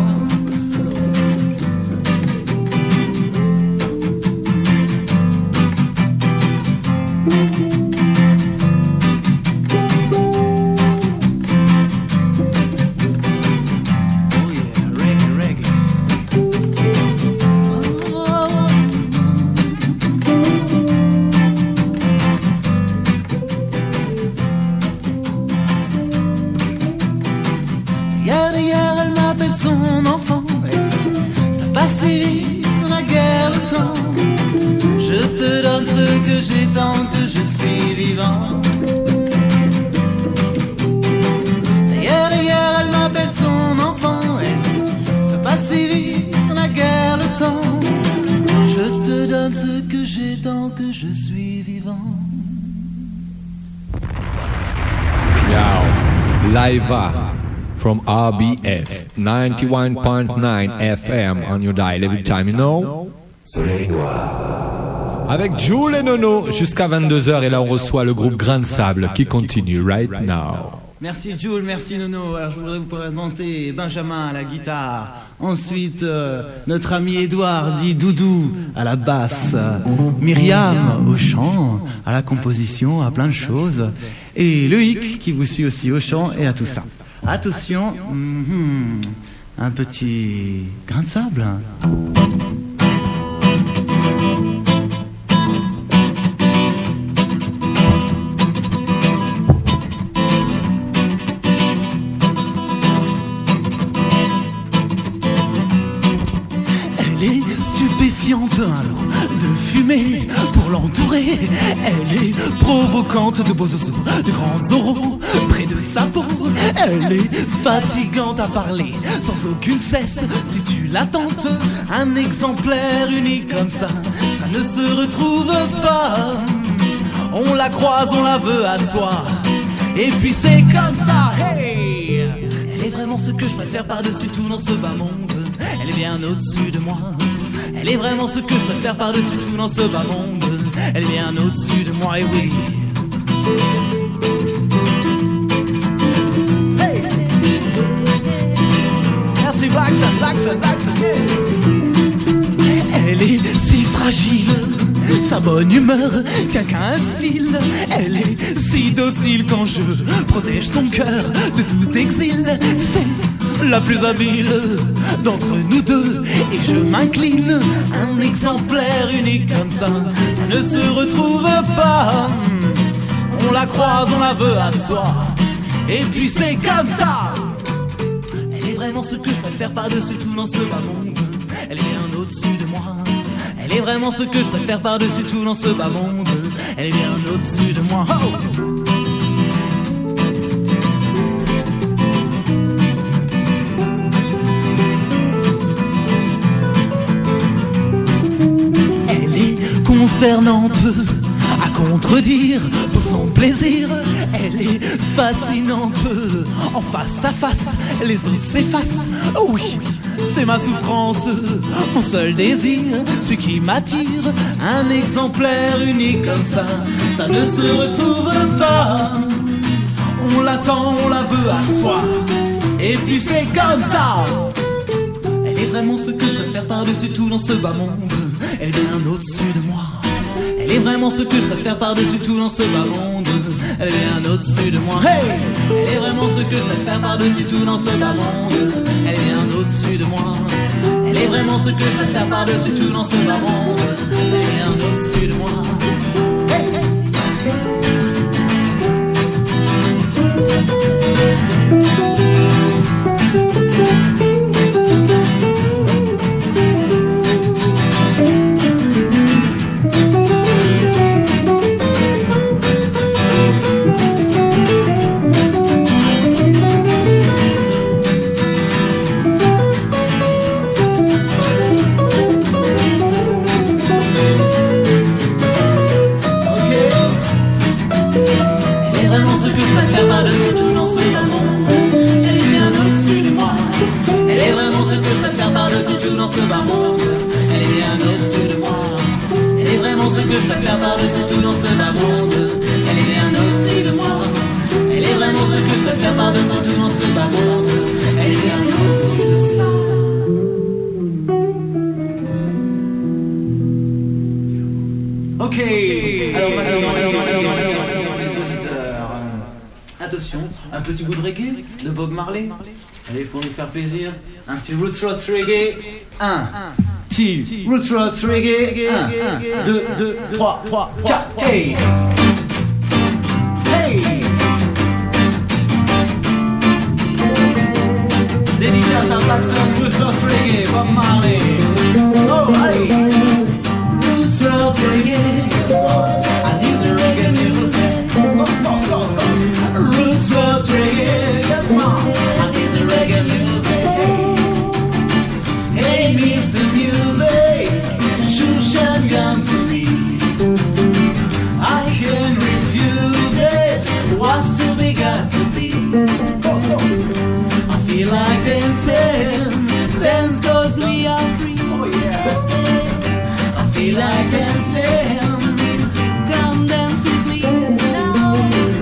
Live from RBS 91.9 FM on your dial every time, you know. Soleil Noir. Avec Jules et Nono jusqu'à 22h et là on reçoit le groupe Grain de Sable qui continue right now. Merci Jules, merci Nono. Alors je voudrais vous présenter Benjamin à la guitare. Ensuite notre ami Edouard dit Doudou à la basse. Myriam au chant, à la composition, à plein de choses. Et Loïc qui vous suit aussi au chant et à tout ça. Attention, un petit grain de sable. Un lot de fumée pour l'entourer. Elle est provocante de beaux oiseaux, de grands oraux près de sa peau. Elle est fatigante à parler sans aucune cesse. Si tu la tentes, un exemplaire unique comme ça, ça ne se retrouve pas. On la croise, on la veut à soi. Et puis c'est comme ça, hey! Elle est vraiment ce que je préfère par-dessus tout dans ce bas monde. Elle est bien au-dessus de moi. Elle est vraiment ce que je préfère par-dessus tout dans ce bas monde. Elle est bien au-dessus de moi, et oui. Hey! Merci Blackson, Blackson, Blackson, yeah. Elle est si fragile, sa bonne humeur tient qu'à un fil. Elle est si docile quand je protège son cœur de tout exil. C'est la plus habile d'entre nous deux et je m'incline. Un exemplaire unique comme ça, ça ne se retrouve pas. On la croise, on la veut à soi. Et puis c'est comme ça. Elle est vraiment ce que je préfère par-dessus tout dans ce bas monde. Elle est bien au-dessus de moi. Elle est vraiment ce que je préfère par-dessus tout dans ce bas monde. Elle est bien au-dessus de moi. Oh! Consternante à contredire pour son plaisir. Elle est fascinante en face à face, les os s'effacent. Oui, c'est ma souffrance, mon seul désir, celui qui m'attire. Un exemplaire unique comme ça, ça ne se retrouve pas. On l'attend, on la veut à soi. Et puis c'est comme ça. Elle est vraiment ce que je préfère par-dessus tout dans ce bas monde. Elle est bien au-dessus de moi. Elle est vraiment ce que je préfère par-dessus tout dans ce bas monde. Elle est bien au-dessus de moi. Hey! Elle est vraiment ce que je préfère par-dessus tout dans ce bas monde. Elle est bien au-dessus de moi. Elle est vraiment ce que je préfère par-dessus tout dans ce bas monde. Elle est bien au-dessus de moi. Hey! ce que je préfère par-dessus tout dans ce bas monde. Elle est bien au-dessus de moi. Elle est vraiment ce que je préfère par-dessus tout dans ce bas monde. Elle est bien au-dessus de moi. Elle est vraiment ce que je préfère par-dessus tout dans ce bas monde. Elle est bien au-dessus de ça. Ok. Alors attention, un petit bout de reggae de Bob Marley. Allez, pour nous faire plaisir, un petit Roots Roots Reggae. 1, petit Roots Roots Reggae. 1, 2, 3, 4. Hey! Hey! Dédicace à Blackson, Roots Roots Reggae, Bob Marley. Oh, allez! Roots Roots Reggae. I need the reggae music. Go. Roots Roots Reggae. Yes, mom. I need the reggae music. Hey, Mr. Music. Shushan come to me. I can't refuse it. What's to be got to be? Go. I feel like dancing. Dance 'cause we are free. Oh yeah. I feel like dancing. Come dance with me now.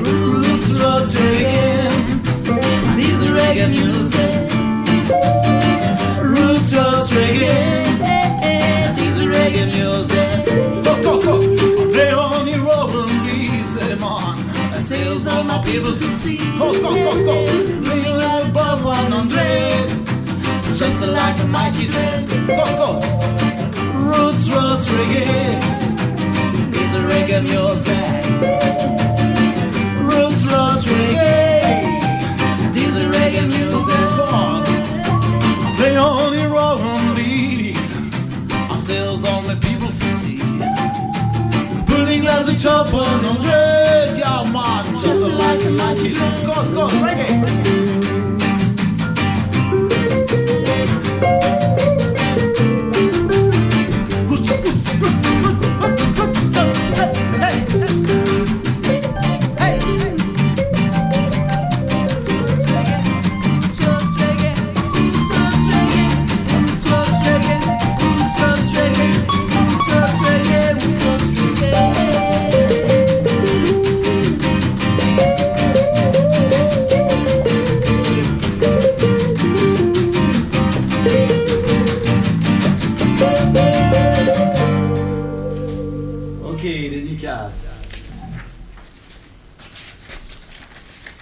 Roots Roots Reggae. This is reggae music. Roots Roots Reggae. This is reggae music. Go. Play on your R&B, say man. I sails all my people to see. Go. Bringing out above 100. Just like a mighty dread. Go. Roots Roots Reggae. This is reggae music. Roots Roots Reggae. This is reggae music. Play on your R&B. Ourselves on the people to see. Putting as a chop 100. Yeah man, just like a mighty dread. Go, reggae.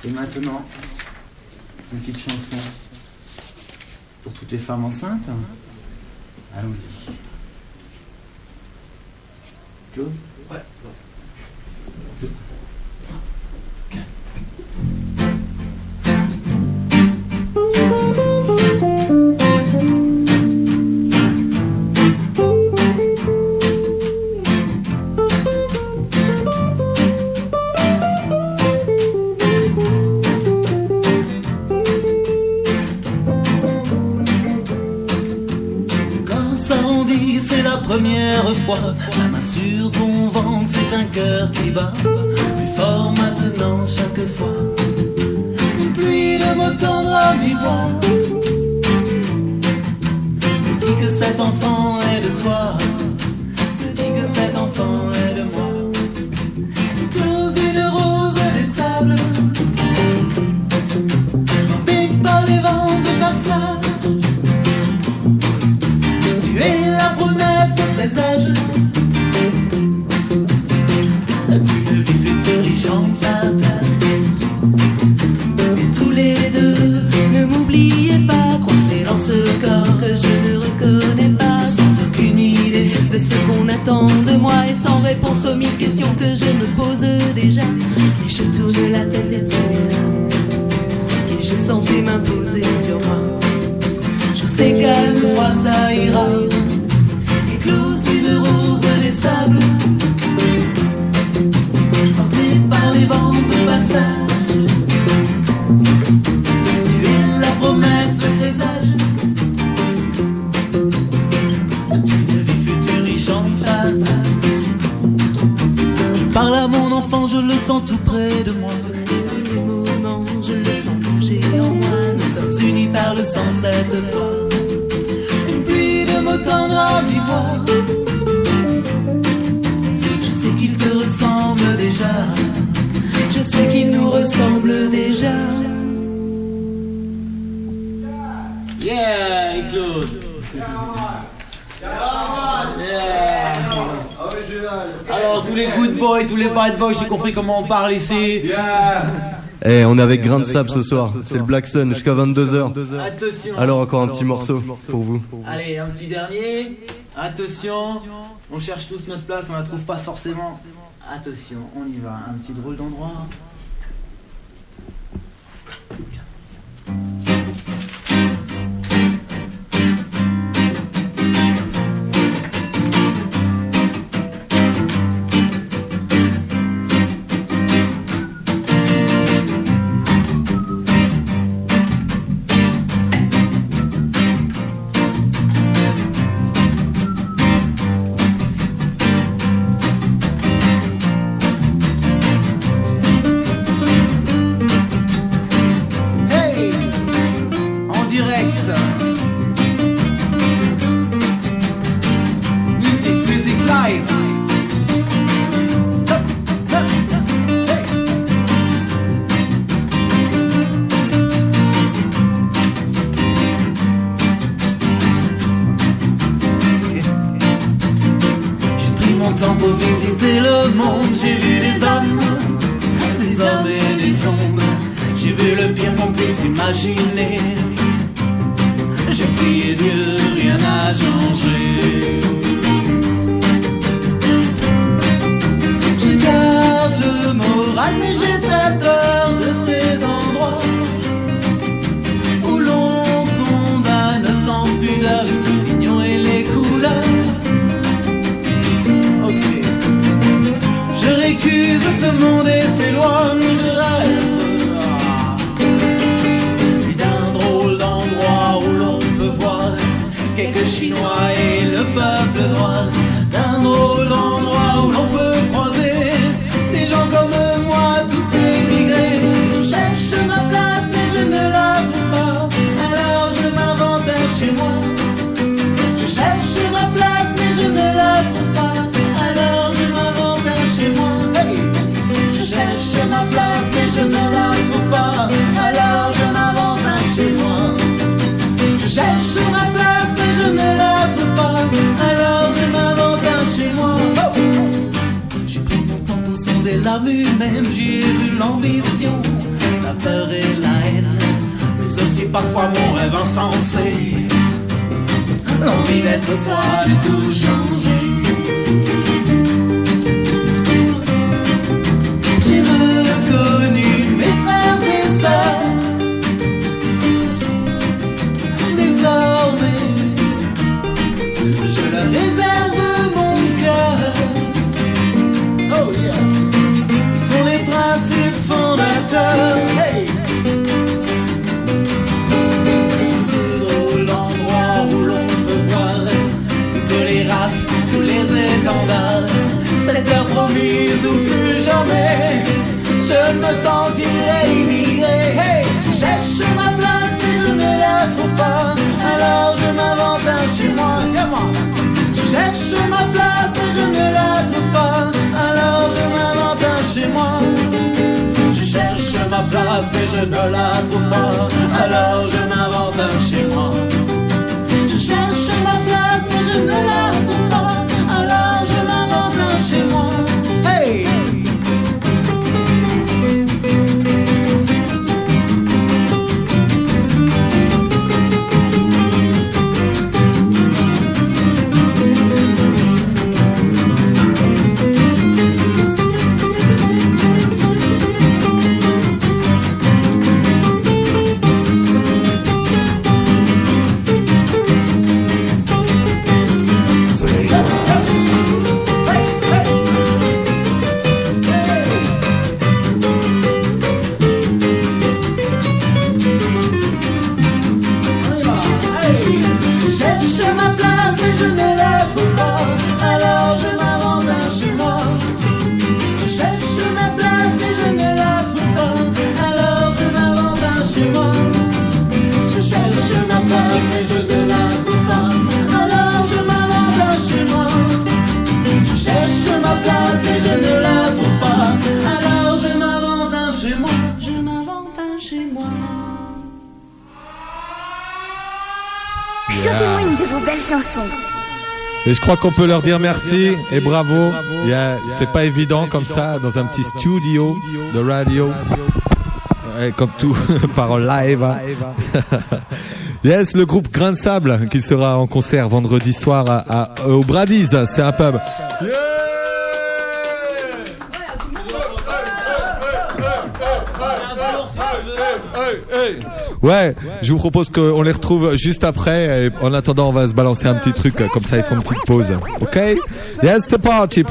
Et maintenant, une petite chanson pour toutes les femmes enceintes. Allons-y. Claude ? Ouais. 2, 4. Première fois, la main sur ton ventre, c'est un cœur qui bat plus fort maintenant chaque fois. Une pluie de mots tendres à mi-voix me dit que cet enfant est de toi, me dit que cet enfant est de moi. Close d'une rose des sables, portée par les vents de passage. Tu es la promesse présage d'une vie future qui chante la terre. Et tous les deux, ne m'oubliez pas, coincés dans ce corps que je ne reconnais pas, sans aucune idée de ce qu'on attend de moi et sans réponse aux 1000 questions que je me pose déjà. Et je tourne la tête et tu es là, et je sens tes mains posées sur moi. Je sais qu'à toi ça ira. Éclose d'une rose des sables, portée par les vents de passage. Tu es la promesse, le présage d'une vie future riche en partage. Je parle à mon enfant, je le sens tout près de moi. Et dans ces moments, je le sens bouger en moi. Nous sommes unis par le sang cette fois. chose. Yeah. Alors tous les good boys, tous les bad boys, j'ai compris comment on parle ici. On est avec Grain de Sable ce soir, c'est le Black Sun jusqu'à 22h. Attention. Alors encore un petit morceau pour vous. Allez, un petit dernier. Attention, on cherche tous notre place, on la trouve pas forcément. Attention, on y va, un petit drôle d'endroit. Chantez-moi une de vos belles chansons. Et je crois qu'on peut leur dire merci et bravo. C'est pas évident comme ça dans un petit studio de radio. Comme tout par live. Yes, le groupe Grain de Sable qui sera en concert vendredi soir au Bradies. C'est un pub. Ouais, je vous propose qu'on les retrouve juste après. Et en attendant, on va se balancer un petit truc comme ça. Ils font une petite pause. Ok? Yes, c'est parti.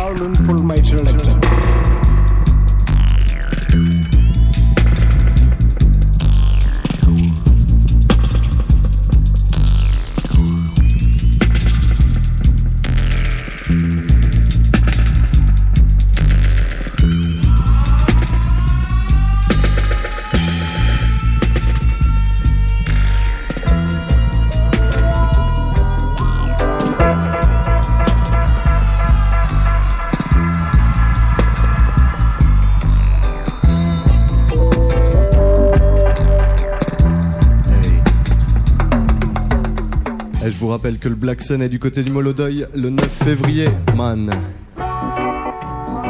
Harlan Full Major Legend. Je vous rappelle que le Black Sun est du côté du Molodoy le 9 février, man.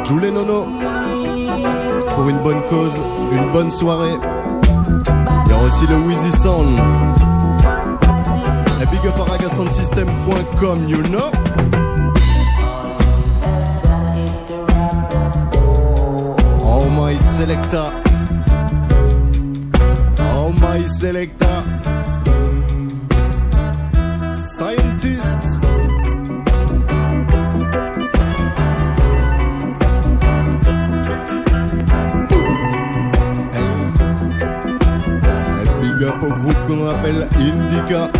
Joulé Nono, pour une bonne cause, une bonne soirée. Il y aura aussi le Wheezy Sound. Et big up à ragasoundsystem.com, you know. Oh my selecta. Oh my selecta. Scientists. Et big up au groupe qu'on appelle Indica.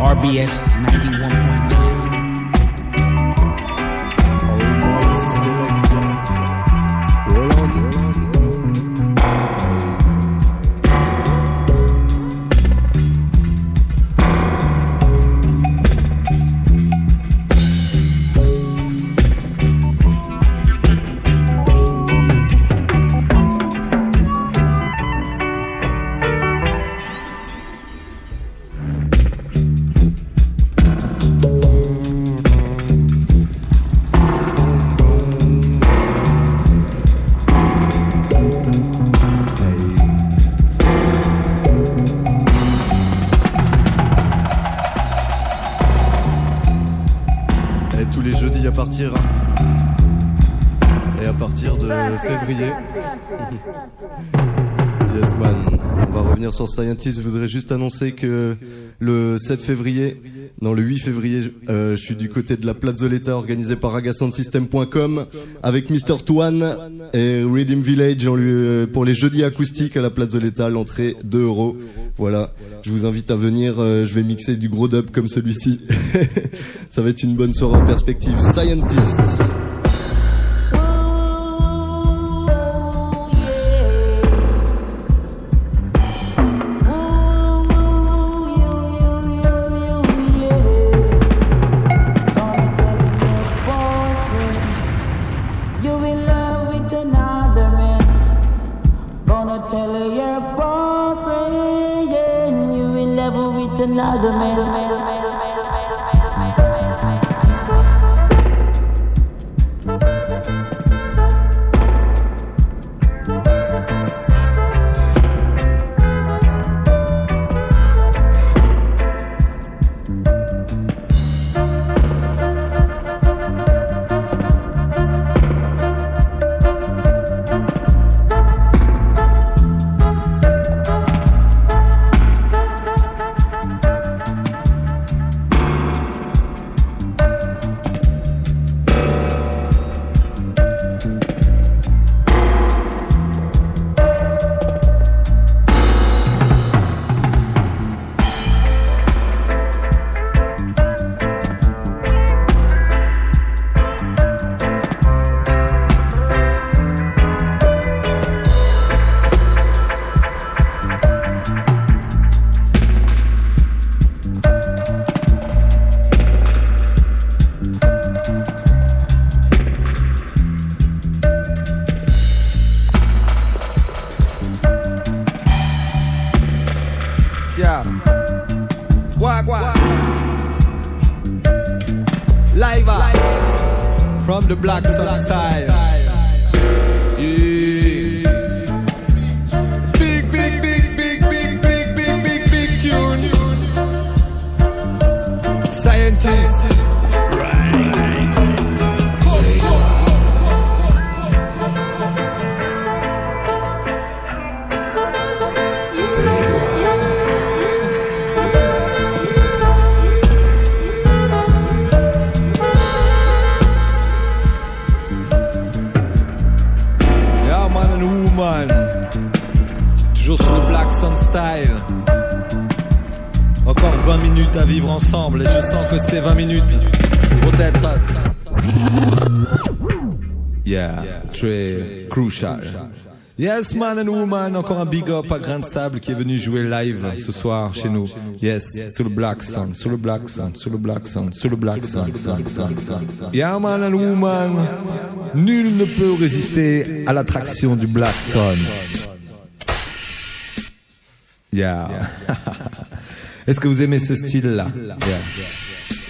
RBS 91.9. Et à partir de février. Yes man. On va revenir sur Scientist. Je voudrais juste annoncer que le 7 février, Non, le 8 février, je suis du côté de la Plazzoletta organisée par ragasoundsystem.com avec Mr. Twan et Rhythm Village pour les jeudis acoustiques à la Plazzoletta, l'entrée 2 €. Voilà, je vous invite à venir, je vais mixer du gros dub comme celui-ci. Ça va être une bonne soirée en perspective. Scientists. Another man. From the Black Sun style. Yeah. Big, big, big, big, big, big, big, big, big tune. Scientists. Toujours sur le Black Sun style. Encore 20 minutes à vivre ensemble et je sens que ces 20 minutes vont être très crucial. Yes, man and woman, encore un big up à Grain de Sable qui est venu jouer live ce soir chez nous. Yes, sur le Black Sun, sur le Black Sun, sur le Black Sun, sur le Black Sun. Yeah, man and woman, nul ne peut résister à l'attraction du Black Sun. Yeah. Est-ce que vous aimez ce style-là? Yeah.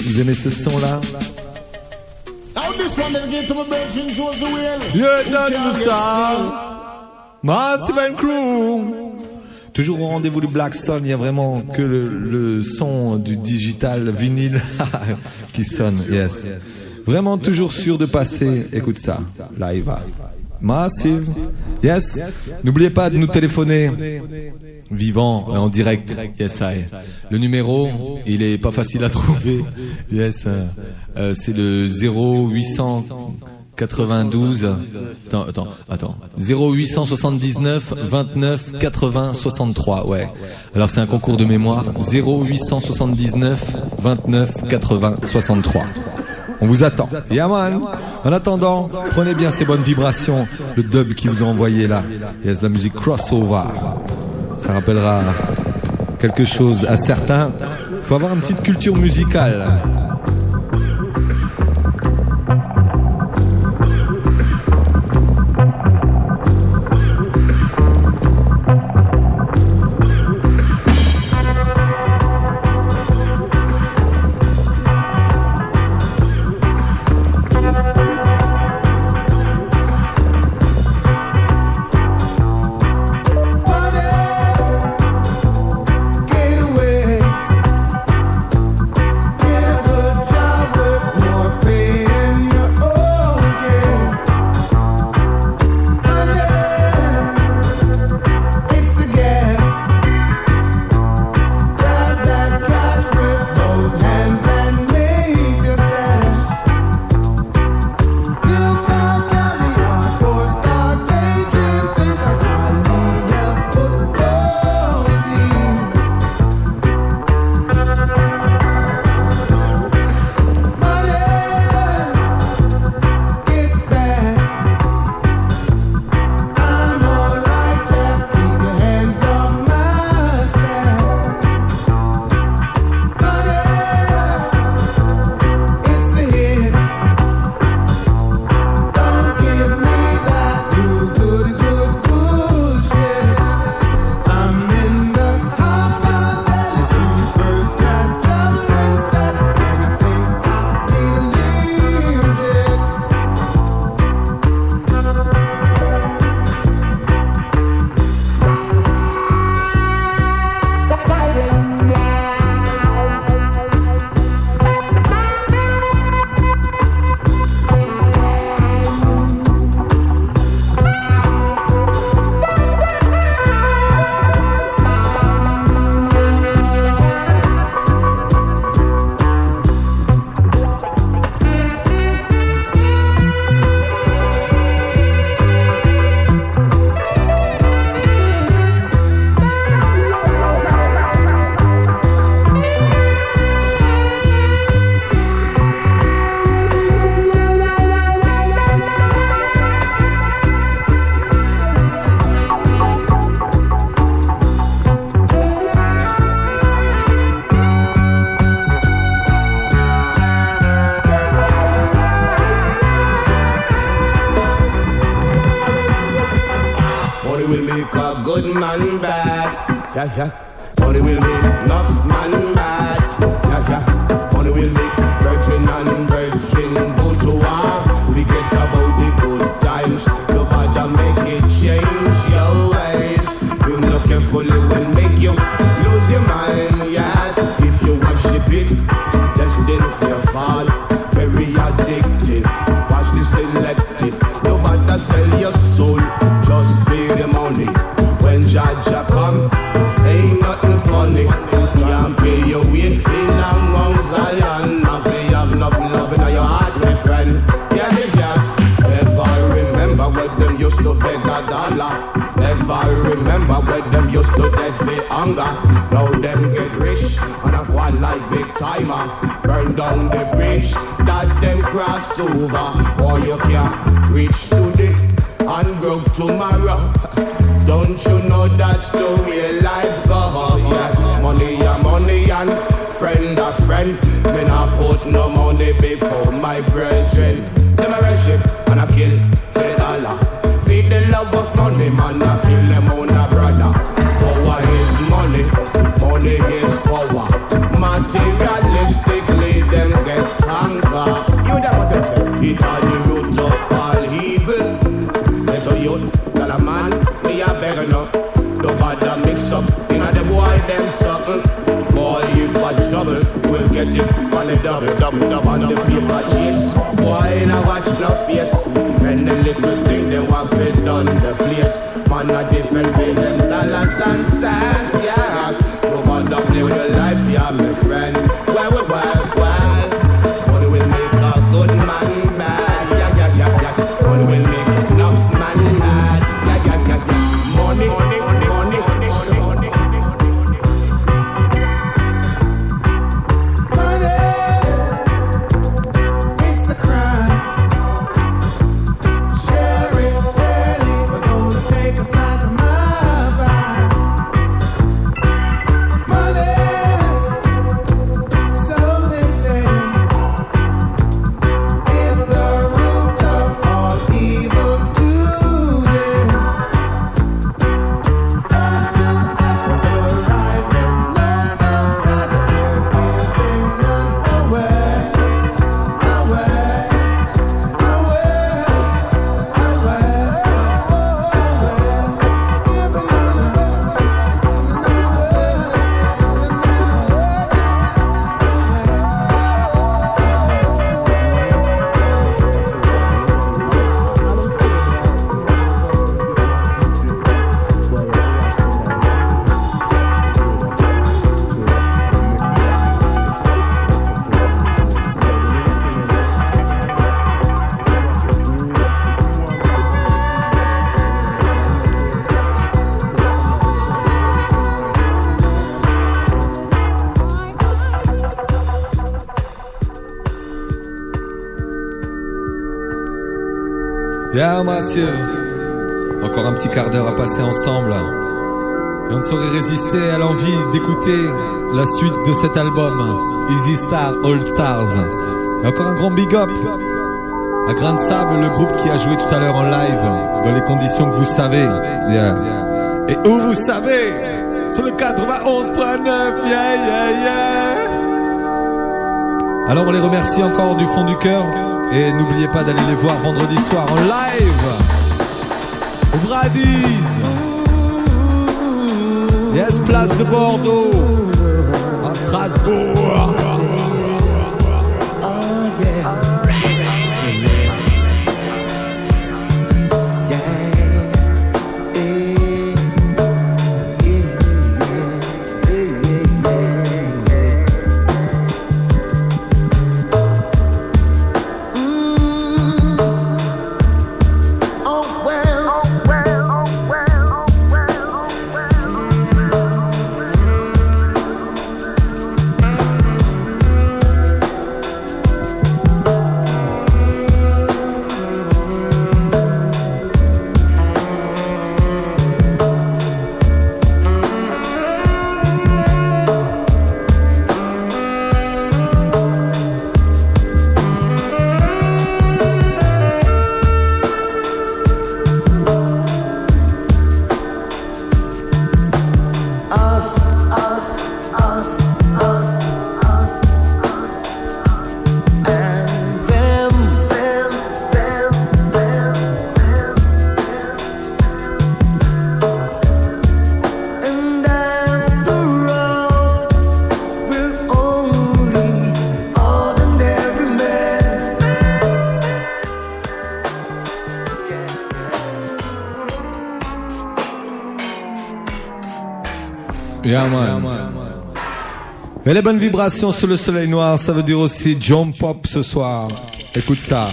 Vous aimez ce son-là? Massive and Crew. Toujours au rendez-vous du Black Sun, il y a vraiment que le son du digital vinyle qui sonne. Yes. Vraiment toujours sûr de passer. Écoute ça, live. Massive. Yes. N'oubliez pas de nous téléphoner vivant en direct. Yes, I. Le numéro, il est pas facile à trouver. Yes. C'est le 0892. Attends. 0879 29 80 63. Ouais. Alors c'est un concours de mémoire. 0879 29 80 63. On vous attend. Yaman. En attendant, prenez bien ces bonnes vibrations. Le dub qui vous a envoyé là. Yes, la musique crossover. Ça rappellera quelque chose à certains. Il faut avoir une petite culture musicale. Get away. make a good man bad. Yeah, yeah. Money will make enough man mad. Yeah, yeah. Money will make virgin and virgin go to war. Forget about the good times. Nobody make it change your ways. You look carefully will make you lose your mind. Yes, if you worship it, destined for your fall. Very addictive. Watch the selective. Nobody sell your soul. Just feed the money. When Jaja come, ain't nothing funny. Can't pay your way in among Zion. Nothing have nothing loving in your heart, my friend. Yeah, yes. Ever remember when them used to beg a dollar? Ever remember when them used to dead for hunger? Now them get rich and a one like big timer. Burn down the bridge that them cross over. Or you can't reach today and broke tomorrow. Don't you know that's the way life goes? Yes, money and friend a friend. Me not put no money before my brethren. Them a worship and a kill for the dollar. Feed the love of money, man, a kill them own a brother. Power is money, money is power. Materialistically, them get stronger. You know what I'm saying? It's all the root of all evil. There's a youth, got a man, me a beggar no. Don't bother mix up, you know the boy them something. Boy, if I trouble, we'll get it on the double on the paper chase. Boy, now watch no face. And the little thing they want fit on the place. Man, a different way than dollars and cents, yeah. No bother play with your life, yeah, my friend. Well. Money will make a good man bad, yeah, yes. Money will make enough man mad, yeah. Money. Bien, monsieur. Encore un petit quart d'heure à passer ensemble. Et on ne saurait résister à l'envie d'écouter la suite de cet album, Easy Star All Stars. Et encore un grand big up à Grain de Sable, le groupe qui a joué tout à l'heure en live, dans les conditions que vous savez. Yeah. Et où vous savez, sur le 91.9, yeah. Alors on les remercie encore du fond du cœur. Et n'oubliez pas d'aller les voir vendredi soir en live au Bradies. Yes, place de Bordeaux à Strasbourg. Yeah, man. Et les bonnes vibrations sur le soleil noir, ça veut dire aussi jump pop ce soir. Écoute ça.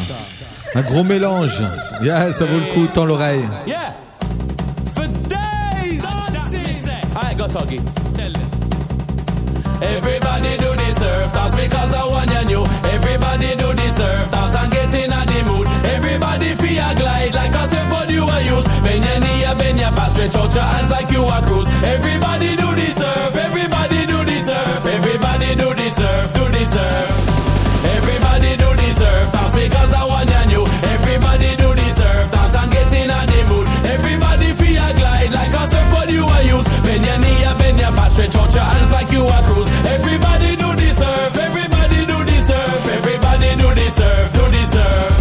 Un gros mélange. Yeah, ça vaut le coup, tends l'oreille. Yeah. For days. Alright, go Tuggy. Tell them. Everybody do the surf dance because the one you knew. Everybody do the surf dance and get in at the mood. Everybody feel a glide like a surfboard you a use. Bend your knee, bend your back, stretch out your hands like you a cruise. Everybody do the surf, everybody do the surf. Everybody do the surf, do the surf. Everybody do the surf dance because the one you knew. Everybody do the surf dance and get in at the mood. Everybody feel a glide like a surfboard you a use. Bend your knee, bend your back, stretch out your hands like you a cruise. Everybody do the surf, everybody do the surf. Everybody do the surf, do the surf.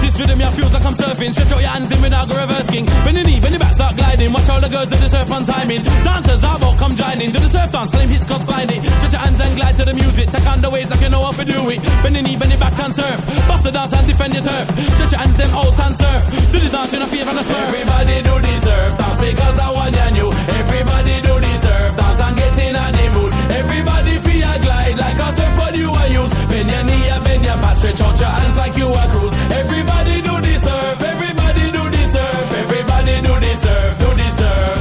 This rhythm ya feels like I'm surfing. Stretch out your hands in without a reverse king. Bend your knee, bend your back, start gliding. Watch all the girls do the surf on timing. Dancers are about come joining. Do the surf dance, flame hits cause find it. Stretch your hands and glide to the music. Take on the waves like you know how to do it. Bend your knee, bend your back and surf. Bust the dance and defend your turf. Stretch your hands them out and surf. Do the dance in a favor and a smurf. Everybody do the surf dance because the one you knew. Everybody do the surf dance and get in a the mood. Everybody feel a glide like a surfboard you a use. Bend your knee, bend your back, stretch out your hands like you a cruise. Everybody do the surf, everybody do the surf. Everybody do the surf, do the surf.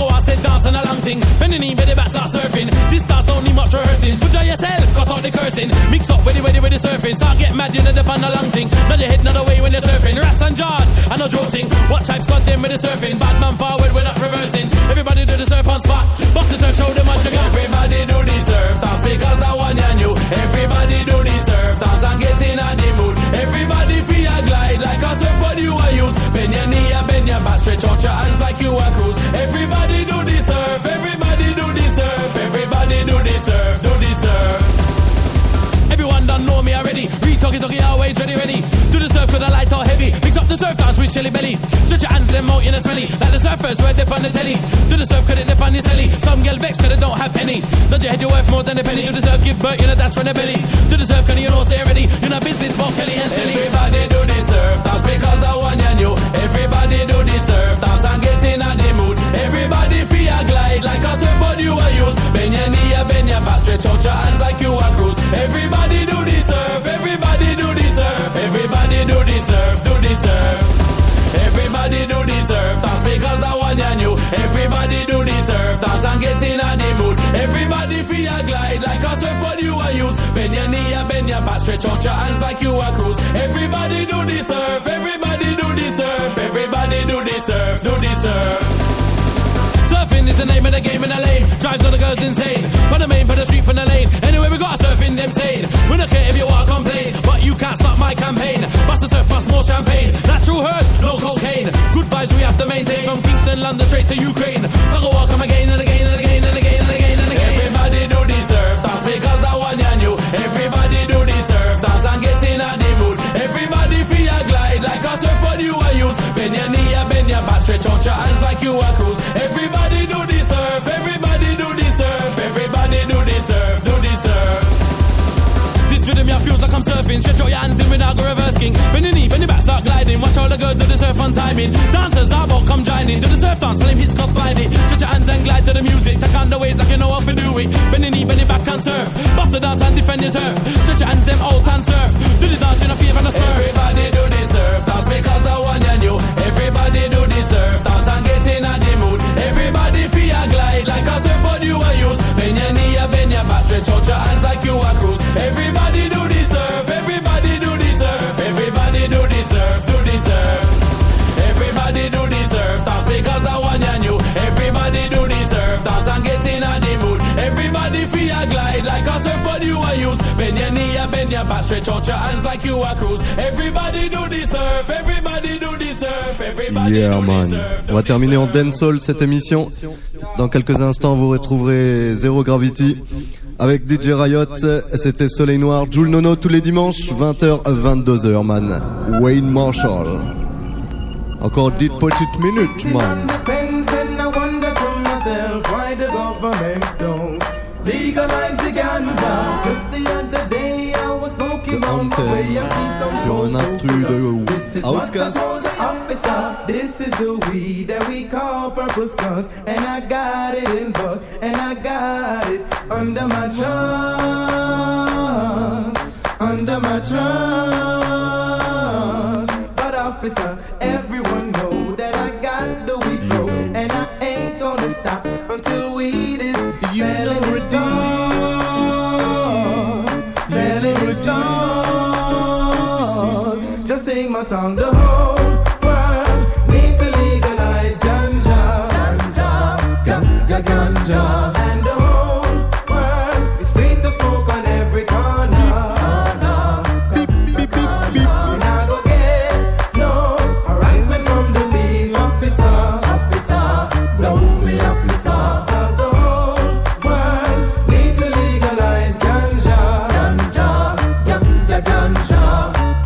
I said dance and a long thing. Bend the knee, bend the back, start surfing. This dance don't need much rehearsing. Put yourself, cut out the cursing. Mix up with the surfing. Start get mad, you know the pan a long thing. Nod your head another way when you're surfing. Rats and George, and no joking. What types got them with the surfing? Bad man forward, we're not reversing. Everybody do the surf on spot. Bust the surf, show them what you got. Everybody do the surf dance because that one you knew. Everybody do the surf dance and get in at the mood. Everybody feel a glide like a surfboard you a use. Bend your knee, bend your back, stretch out your hands like you a cruise. Everybody do the surf, everybody do the surf. Everybody do the surf, do the surf. Everyone done know me already. Talkie, always ready. Do the surf with a light or heavy. Mix up the surf dance with Shelly Belly. Stretch your hands them out in a smelly. Like the surfers where dip on the telly. Do the surf cause it dip on your celly. Some girl vex cause they don't have any. Nod your head, you're worth more than a penny. Do the surf, give birth, you know that's from the belly. Do the surf cause you know stay ready. You know business for Kelly and Shelly. Everybody do the surf dance because the one you knew. Everybody do the surf dance and get in at the mood. Everybody feel a glide like a surfboard you a use. Bend your knee, bend your back, stretch out your hands like you a cruise. Everybody do the surf, everybody do the surf. Everybody do the surf, do the surf. Everybody do the surf dance because the one you knew. Everybody do the surf dance and get in at the mood. Everybody feel a glide like a surfboard you a use. Bend your knee, bend your back, stretch out your hands like you a cruise. Everybody do the surf, everybody do the surf. Everybody do the surf, do the surf. Surfing is the name of the game in the lane. Drives all the girls insane. Put the main, put the street, put the lane. Anyway, we got surfing them sane. We don't care if you want to complain, but you can't stop my campaign. Bust the surf, bust more champagne. Natural herbs, no cocaine. Good vibes we have to maintain. From Kingston, London, straight to Ukraine. I go walk 'em again and again and again and again and again and again. Everybody do the surf dance because that one you knew. Everybody do the surf dance and get in at the mood. Everybody feel a glide like a surfboard you a use. Bend your knee, bend your back, stretch out your hands like you a cruise. Everybody do the surf, everybody do the surf. Everybody do the surf, do the surf. This rhythm ya feels like I'm surfing. Stretch out your hands then without a reverse king. Bend your knee, bend your back, start gliding. Watch all the girls do the surf on timing. Dancers are about come joining. Do the surf dance, flame hits cause find it. Stretch your hands and glide to the music. Take on the waves like you know how to do it. Bend your knee, bend your back and surf. Bust the dance and defend your turf. Stretch your hands them out and surf. Do the dance in a favor and a smurf. Everybody do the surf dance because the one you knew. Everybody do the surf dance and get in at the mood. Everybody feel a glide like a surfboard you a use. Bend your knee, bend your back, stretch out your hands like you a cruise. Everybody do the surf, everybody do the surf. Everybody do the surf, do the surf. Everybody do the surf dance because the one you knew. Everybody do the surf dance and get in at the mood. Everybody feel a glide like a surfboard you a use. Bend your knee, bend your back, stretch out your hands like you a cruise. Everybody do the surf, everybody do the surf. Everybody Yeah do the man. surf. On va terminer en dancehall cette émission. Dans quelques instants vous retrouverez Zero Gravity avec DJ Riot. C'était Soleil Noir, Jules Nono tous les dimanches 20h à 22h man. Wayne Marshall. Encore 10 petites minutes man. Depends and I wonder to myself why the government don't legalize the ganja. Just the other day I was smoking The Anthem sur un instru de Outkast. This is the weed that we call purple skunk, and I got it in bulk, and I got it under my trunk, under my trunk. But officer, everyone know that I got the weed grow, and I ain't gonna stop until weed is selling its done, selling its done. Just sing my song, the whole world need to legalize ganja, ganja, ganja, ganja. And the whole world is free to smoke on every corner. Beep, beep, beep, beep, beep. You're not gonna get no harassment from the police officer, officer, don't be officer. Cause the whole world need to legalize ganja, ganja, ganja, ganja.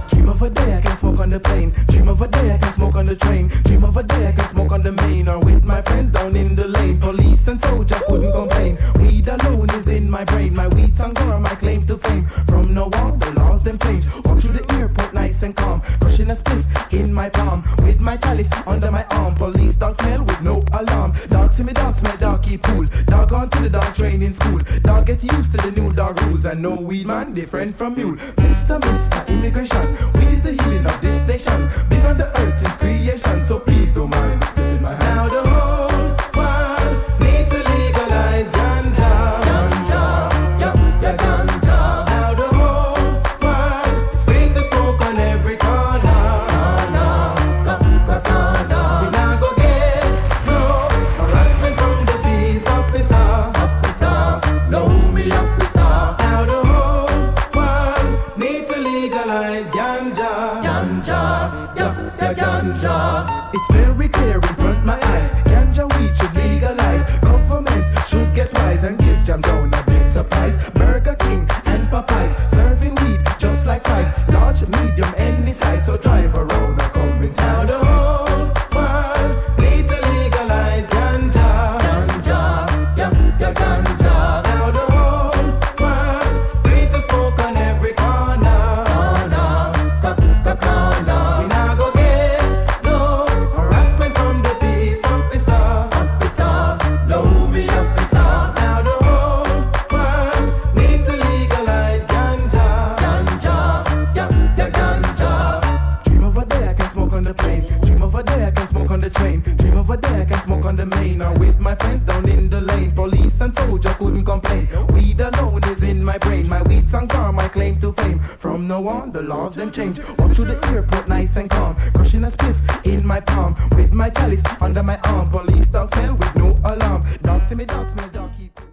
Dream of a day I can smoke on the plane. Dream of a day I can smoke on the train. Dream of a day I can smoke on the main, or with my friends down in the lane. Police and soldier couldn't complain. Weed alone is in my brain. My weed songs are my claim to fame. From now on the laws them change. Walk through the airport nice and calm, crushing a spliff in my palm, with my chalice under my arm. Police dog smell with no alarm. Dog see me dog smell, dog keep cool. Dog on to the dog training school. Dog get used to the new dog rules, and no weed man different from mule. Mr. Immigration, weed is the healing of this nation. Been on the earth since creation, so please don't mind spilling my hand. Now the whole world need to legalize ganja, ganja, yeah, yeah, ganja. Now the whole world is free to smoke on every corner, corner. We not go get no harassment from the police officer, officer, no me officer. Now the whole world need to legalize ganja, ganja, yeah, yeah, ganja. It's very clear in front of my eyes. Ganja weed should legalize. Government should get wise and give jam down a big surprise. Burger King and Popeyes serving weed just like fries. Large, medium, any size. So drive around and come inside. Now the whole world need to legalize ganja, ganja, yeah, yeah, ganja. Now the whole world free to smoke on every corner, corner. We not go get no harassment from the police officer, officer, no me officer. Now the whole world need to legalize ganja, ganja, yeah, yeah, ganja. Dream of a day I can smoke on the plane. Dream of a day I can smoke on the train. Dream of a day I can smoke on the main, or with my friends down in the lane. Police and soldier couldn't complain. Weed alone is in my brain. My weed songs are my claim to fame. From now on the laws them change. Walk through the airport nice and calm, crushing a spliff in my palm, with my chalice under my arm. Police dogs smell with no alarm. Dogs see me, dog smell, dog.